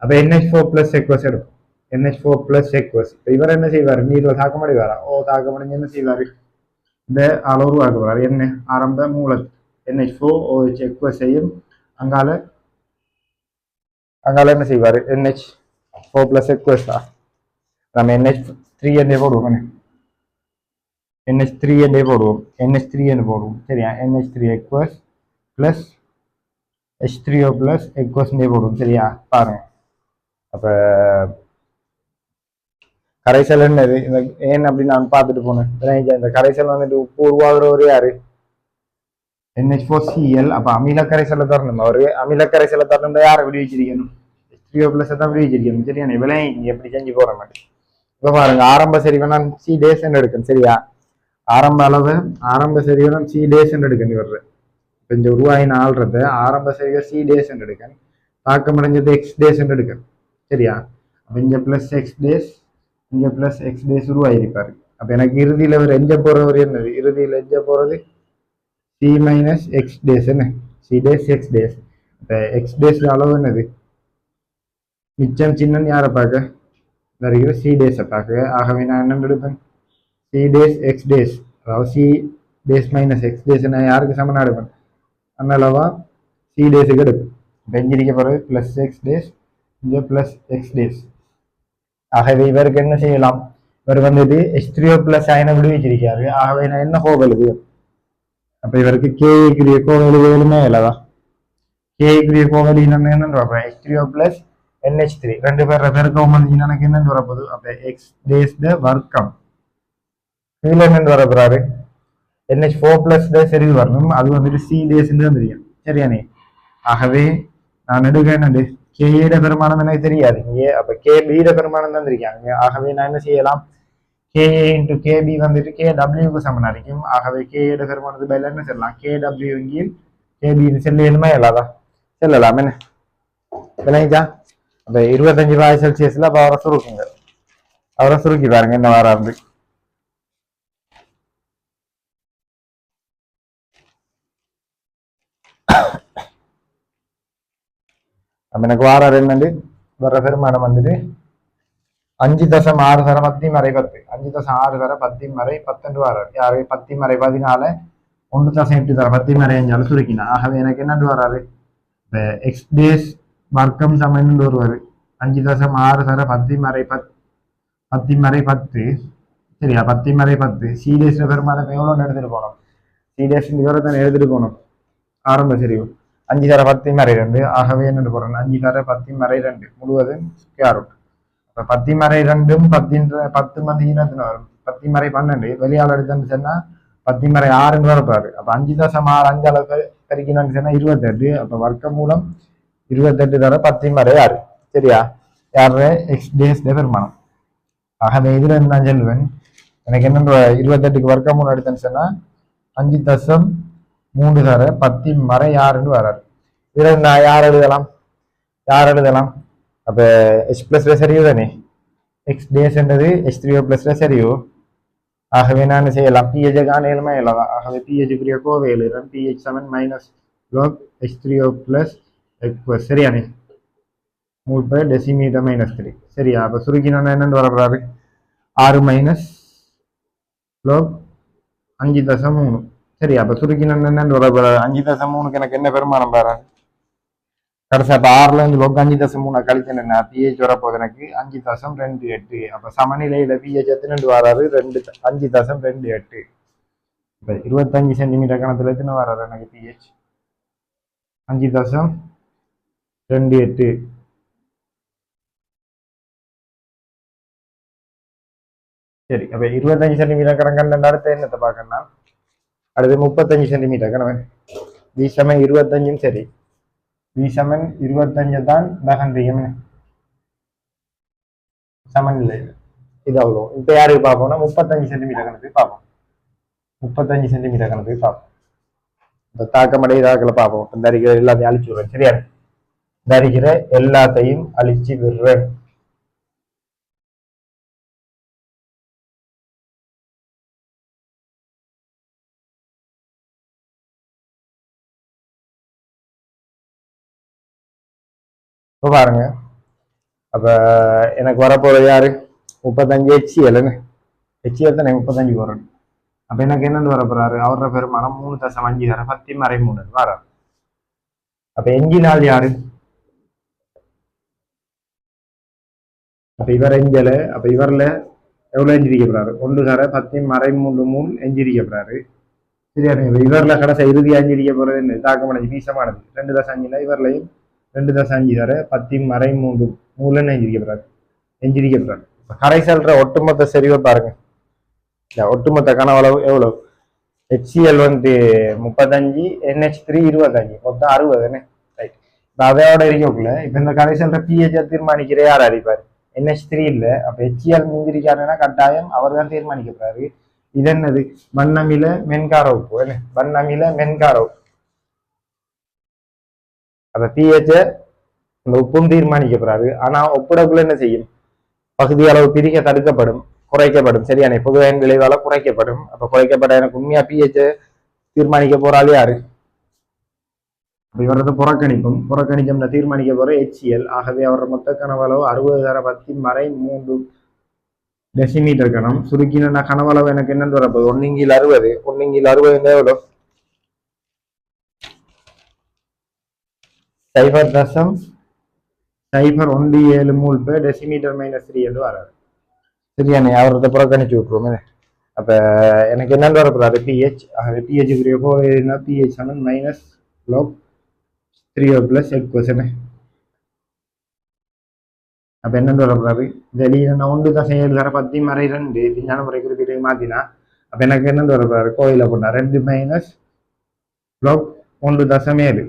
அப்ப NH4 பிளஸ் எக்வஸ் எடுக்கும் NH4 பிளஸ் எக்வஸ் இவர் என்ன செய்வாரு நீரோட தாக்கம் அடைவாரா தாக்கம் அடைஞ்சு என்ன செய்வாரு இந்த அளவு உருவாக்க போறாரு என்ன ஆரம்ப மூல NH4 OH எக்வஸையும் அங்கால என்ன செய்வாரு NH4 பிளஸ் எக்வஸா நம்ம NH3 என்ன போடுவோம் NH3 என்றே போடுவோம் NH3 என்று போடுவோம் சரியா NH3 எக்வஸ் பிளஸ் H3O பிளஸ் எக்வஸ் என்றே போடுவோம் சரியா பாருங்க அப்ப கரைசல் என்னது இந்த ஏன் அப்படின்னு நான் பார்த்துட்டு போனேன் இந்த கரைசல் வந்துட்டு உப்பு உருவாகிறவர் யாரு NH4Cl அப்ப அமில கரைசலை தரணும் அவரு அமில கரைசலை தரணும் யாரை விடுவிச்சிருக்கணும் H3O பிளஸ் தான் விடுவிச்சிருக்கணும் சரியா விலை எப்படி செஞ்சு போற மாதிரி இப்ப பாருங்க ஆரம்ப சரிவை நான் C டேஸ் எடுக்கணும் சரியா ஆரம்ப சரிவை நான் C டேஸ் எடுக்கணும் வர்ற இப்ப இந்த உருவாயின் ஆள்றத ஆரம்ப சரிவை C டேஸ் எடுக்கணும் தாக்கம் அடைஞ்சது X டேஸ் எடுக்கணும் சரியா அப்ப இங்க பிளஸ் X டேஸ் இங்க பிளஸ் X டேஸ் உருவாயிருப்பாரு அப்ப எனக்கு இறுதியில ஒரு எஞ்ச போறவர் என்னது இறுதியில எஞ்ச போறது C மைனஸ் X டேஸ் என்ன C டேஸ் X டேஸ் இப்ப X டேஸ் அளவு என்னது மிச்சம் சின்ன யாரை பார்க்க வருகிற C டேஸை பார்க்க ஆகவே நான் என்ன எடுப்பேன் C டேஸ் X டேஸ் அதாவது C days minus X days நான் யாருக்கு சமனா எடுப்பேன் அதனாலவா C டேஸுக்கு எடுப்பேன் பெஞ்சிருக்க போறது பிளஸ் X டேஸ் இங்க பிளஸ் X டேஸ் ஆகவே இவருக்கு என்ன செய்யலாம் இவர் வந்துட்டு H3O பிளஸ் அயனை விடுவிச்சிருக்காரு ஆகவே நான் என்ன கோவலுது அப்ப இவருக்கு கேக்குரிய கோவலு வேலுமே இல்லவா கேக்குரிய கோவலு என்னன்னு பார்ப்பேன் H3O பிளஸ் NH3 ரெண்டு பேர் பெருக்கம் வந்து எனக்கு என்னன்னு வரப்போகுது அப்ப X டேஸ் வர்க்கம் இதுல என்னன்னு வரப்போறாரு NH4 பிளஸ் சரி வரணும் அது வந்துட்டு C டேஸ் தெரியும் சரியானே ஆகவே நான் எடுக்க என்னண்டு கேட பெருமானம் எனக்கு தெரியாது இங்கே அப்ப கேபிட பெருமானம் தான் இருக்காங்க ஆகவே நான் என்ன செய்யலாம் KA இன்டு KB வந்துட்டு KWக்கு சமனா இருக்கும் ஆகவே கேட பெருமானது பதில் என்ன சொல்லலாம் KW இங்கே KB செல்லுமா இல்லாதா செல்லலாம் என்ன விளங்கிச்சா அப்ப 25°C அப்ப அவரை சுருக்கி பாருங்க என்ன வராது அப்ப எனக்கு வாராரு என்னண்டு வர்ற பெருமானம் வந்துட்டு 5.6 தர 10 மறை 10 5.6 தர 10 மறை 10 வராரு யாரு 10 மறை 14 1.8 தர 10 மறை அஞ்சாலும் சுருக்கினா ஆகவே எனக்கு என்னண்டு வராரு இந்த எக்ஸ் டேஸ் வர்க்கம் சமன்னு வருவாரு 5.6 தர 10 மறை 10 மறை 10 சரியா 10 மறை 10 சீரியஸ்ல பெருமானம் எவ்வளோன்னு எடுத்துட்டு போனோம் சீரியஸ் விவரத்தை எடுத்துட்டு போனோம் ஆரம்ப சரிவு 5 தர 10 மறை 2 ஆகவே என்னட்டு போறோம் 5 தர 10 மறை 2 முழுவதும் ஸ்கொயர் ரூட் அப்ப 10 மறை 2ம் 10 மந்தி இனத்துல வரும் 10 மறை 12 வெளியால் எடுத்துன்னு சொன்னா 10 மறை 6 வரப்பாரு அப்ப 5.6 5 அளவு பெருக்கினு சொன்னா 28 அப்ப வர்க்க மூலம் 28 தர 10 மறை 6 சரியா யாரு எக்ஸ் டேஸ் பெருமானம் ஆகவே இதுல இருந்து நான் சொல்லுவேன் எனக்கு என்ன 28க்கு வர்க்க மூலம் எடுத்தேன்னு சொன்னா 5.3 தர 10 மறை 6 வராது இதுல நான் யார் எழுதலாம் அப்ப எச் பிளஸ்ல சரியோ தானே எக்ஸ் டேஸ் என்றது H3O பிளஸ்ல சரியோ ஆகவே நான் செய்யலாம் பிஹெச் காணலுமே எழுதலாம் ஆகவே பிஹெச் புரிய கோவை எழுதுறேன் pH 7 minus log H3O plus X சரியானே 3 டெசிமீட்டர் மைனஸ் 3 சரியா அப்ப சுருக்கினோன்னா என்னன்னு வரப்படாது 6 மைனஸ் log 5.3 சரி அப்ப சுருக்கினோன்னு என்னன்னு வரப்படாது 5.3க்கு எனக்கு என்ன பெருமானம் பாரு கடைசி அப்ப 6ல இருந்து log 5.3 கழிச்சேன்னா பிஹெச் வரப்போகுது எனக்கு 5.28 அப்ப சமநிலையில பிஹெச் எத்தனை வராது 5.28 இப்ப 25 சென்டிமீட்டர் கணத்துல எத்தனை வராது எனக்கு பிஹெச் 5.28 சரி அப்ப 25 சென்டிமீட்டர் கணக்கு அடுத்த என்னத்தை பார்க்கணும்னா அடுத்து 35 சென்டிமீட்டர் கணவன் வி சமன் 25 சரி வி சமன் 25 தான் தகன்றியம் சமநிலை இது அவ்வளோ இப்ப யாருக்கு பார்ப்போம்னா 35 சென்டிமீட்டர் கணக்கு பார்ப்போம் 35 சென்டிமீட்டர் கணக்கு பார்ப்போம் இந்த தாக்கமடை இதாக்களை பார்ப்போம் இந்த அறிக்கிற எல்லாத்தையும் அழிச்சு விடுறேன் சரியா இந்த அறிக்கிற எல்லாத்தையும் அழிச்சு விடுறேன் இப்போ பாருங்க அப்ப எனக்கு வரப்போறது யாரு 35 HCLன்னு HCL தானே 35 போறேன் அப்ப எனக்கு என்னன்னு வரப்போறாரு அவரோட பெருமானம் 3.5 தர 10 மறை 3 வராரு அப்ப எஞ்சினால் யாரு அப்ப இவர் எஞ்சல அப்ப இவர்ல எவ்வளவு எஞ்சிரிக்கப்படுறாரு 1 தர 10 மறை 3 எஞ்சிரிக்கப்படுறாரு சரியா இவர்ல கடைசி இறுதியா எஞ்சிரிக்க போறது என்ன தாக்கமடைஞ்சு வீசமானது 2.5 இவர்லையும் 2.5 தர 10 மறை 3 எஞ்சிரிக்கப்படுறாரு எஞ்சிரிக்கப்படுறாரு கரை செல்ற ஒட்டுமொத்த செறிவை பாருங்க ஒட்டுமொத்த கனவளவு எவ்வளவு HCl வந்து 35 NH3 25 மொத்தம் 60 ரைட் இப்ப அதையோட இருக்கக்குள்ள இப்ப இந்த கரை செல்ற pH தீர்மானிக்கிற யார் அடிப்பாரு NH3 இல்ல அப்ப HCl மிஞ்சிருக்காருன்னா கட்டாயம் அவர் தான் தீர்மானிக்கப்படுறாரு இது என்னது வண்ணமில மென்கார உப்பு என்ன வண்ணமில மென்கார உப்பு அப்ப pH இந்த உப்பும் தீர்மானிக்கப்படுறாரு ஆனா ஒப்பிடக்குள்ள என்ன செய்யும் பகுதி அளவு பிரிக்க தடுக்கப்படும் குறைக்கப்படும் சரியானே பொதுவான விளைவால குறைக்கப்படும் அப்ப குறைக்கப்பட்ட எனக்கு உண்மையா pH தீர்மானிக்க போறாலே யாரு இவரது புறக்கணிக்கும் தீர்மானிக்க போற HCl ஆகவே அவரோட மொத்த கனவளவு 60 தர 10 மறை 3 டெசிமீட்டர் கணம் சுருக்கின கனவளவு எனக்கு என்னன்னு வரப்போகுது 1/60 எவ்வளவு 0.07 மூல் பேர் டெசிமீட்டர் மைனஸ் 3 என்று வராது சரியானே அவரது புறக்கணிச்சு விட்டுருவோமே அப்ப எனக்கு என்னன்னு வரப்போறாரு pH ஆகவே pH pH சமன் மைனஸ் log 3O பிளஸ் எக்வசன் அப்ப என்னன்னு வரப்போறாரு வெளியில நான் 1.7 தர 10 மறை 2 விஞ்ஞான முறை குறிப்பிட்டு மாத்தினா அப்ப எனக்கு என்னன்னு வரப்போறாரு கோயில போட்டா 2 மைனஸ் log 1.7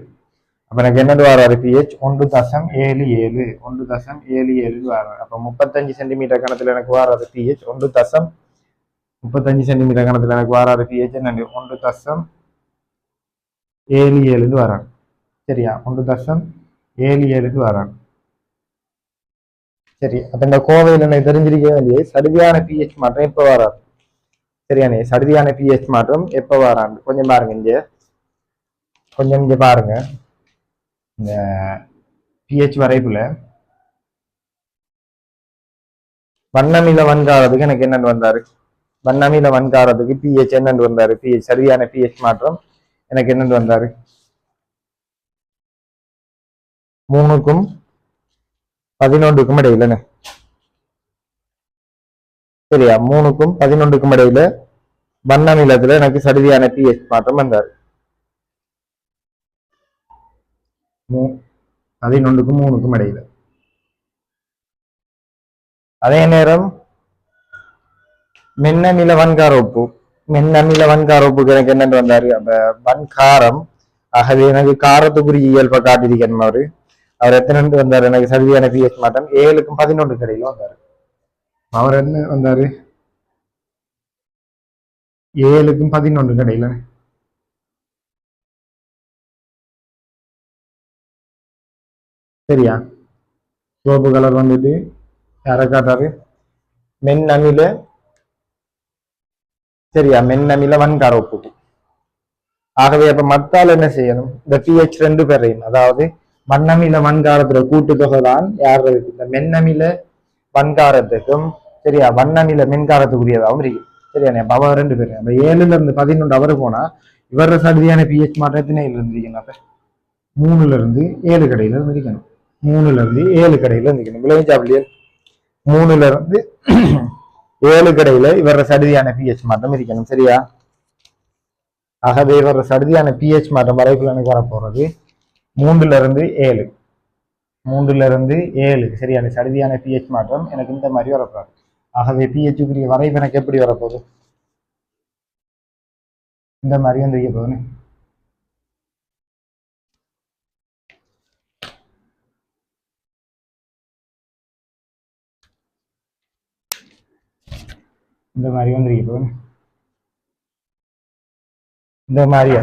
அப்ப எனக்கு என்னது வராரு pH 1.77 வராரு அப்ப 35 சென்டிமீட்டர் கணத்துல எனக்கு வராது pH 35 சென்டிமீட்டர் கணத்துல எனக்கு வராது pH என்னன்னு 1.77 வராரு சரியா 1.77 வராரு சரி அப்ப இந்த கோவையில் எனக்கு தெரிஞ்சிருக்க வேண்டிய சரியான pH மாற்றம் எப்ப வராது சரியானே சரியான pH மாற்றம் எப்ப வராது கொஞ்சம் பாருங்க இங்க பாருங்க இந்த பிஹெச் வரைப்புல வண்ணமில வன்காரத்துக்கு எனக்கு என்னன்னு வந்தாரு, வண்ணமில வன்காரத்துக்கு பிஹெச் என்னன்னு வந்தாரு, பிஹெச் சரியான பிஹெச் மாற்றம் எனக்கு என்னன்னு வந்தாரு 3க்கும் 11க்கும் இடையில. சரியா, 3க்கும் 11க்கும் இடையில வண்ணமிலத்துல எனக்கு சரியான பிஹெச் மாற்றம் வந்தாரு 11க்கும் 3க்கும் இடையில. அதே நேரம் மென்னமில வன்கார உப்பு, மென்னமில வன்கார உப்புக்கு எனக்கு என்னன்னு வந்தாரு, அப்ப வன்காரம். ஆகவே எனக்கு காரத்துக்குரிய இயல்பை காட்டியிருக்கணும் அவரு. அவர் எத்தனை வந்தாரு எனக்கு சரியான பிஹெச் மாற்றம் 7க்கும் 11க்கும் இடையில வந்தாரு. அவர் என்ன வந்தாரு 7க்கும் 11க்கும் இடையில. சரியா, சிவப்பு கலர் வந்துட்டு யாரை காட்டாரு, மென்னமில. சரியா, மென்னமில வன்கார உப்பு. ஆகவே அப்ப மத்தால் என்ன செய்யணும், இந்த பிஹெச் 2 பேரையும், அதாவது வண்ணமில வன்காரத்துல கூட்டுத்தொகை தான் யார், இந்த மென்னமில வன்காரத்துக்கும் சரியா வண்ணமில மின்காரத்துக்குரியதாகவும் இருக்கு. சரியா, அப்ப அவர் 2 பேரும் அப்ப 7ல இருந்து 11 அவரு போனா இவர சரியான பிஹெச் மாற்றத்தினே இருந்திருக்கணும். அப்ப 3ல இருந்து 7 கடையில இருந்திருக்கணும், 3ல இருந்து 7 கடையில இருந்திருக்கணும். விளைவிச்சாப்பிள்ளையே 3ல இருந்து 7 கடையில இவர சரியான பிஹெச் மாற்றம் இருக்கணும். சரியா, ஆகவே இவர சரியான பிஹெச் மாற்றம் வரைக்குள்ள எனக்கு வரப்போறது 3ல இருந்து 7, 3ல இருந்து 7. சரியான சரியான பிஹெச் மாற்றம் எனக்கு இந்த மாதிரி வரப்போறாரு. ஆகவே பிஹெச்சுக்குரிய வரைவு எனக்கு எப்படி வரப்போகுது, இந்த மாதிரி வந்து போகுது. இந்த மாதிரி வந்து போகுது, இந்த மாதிரி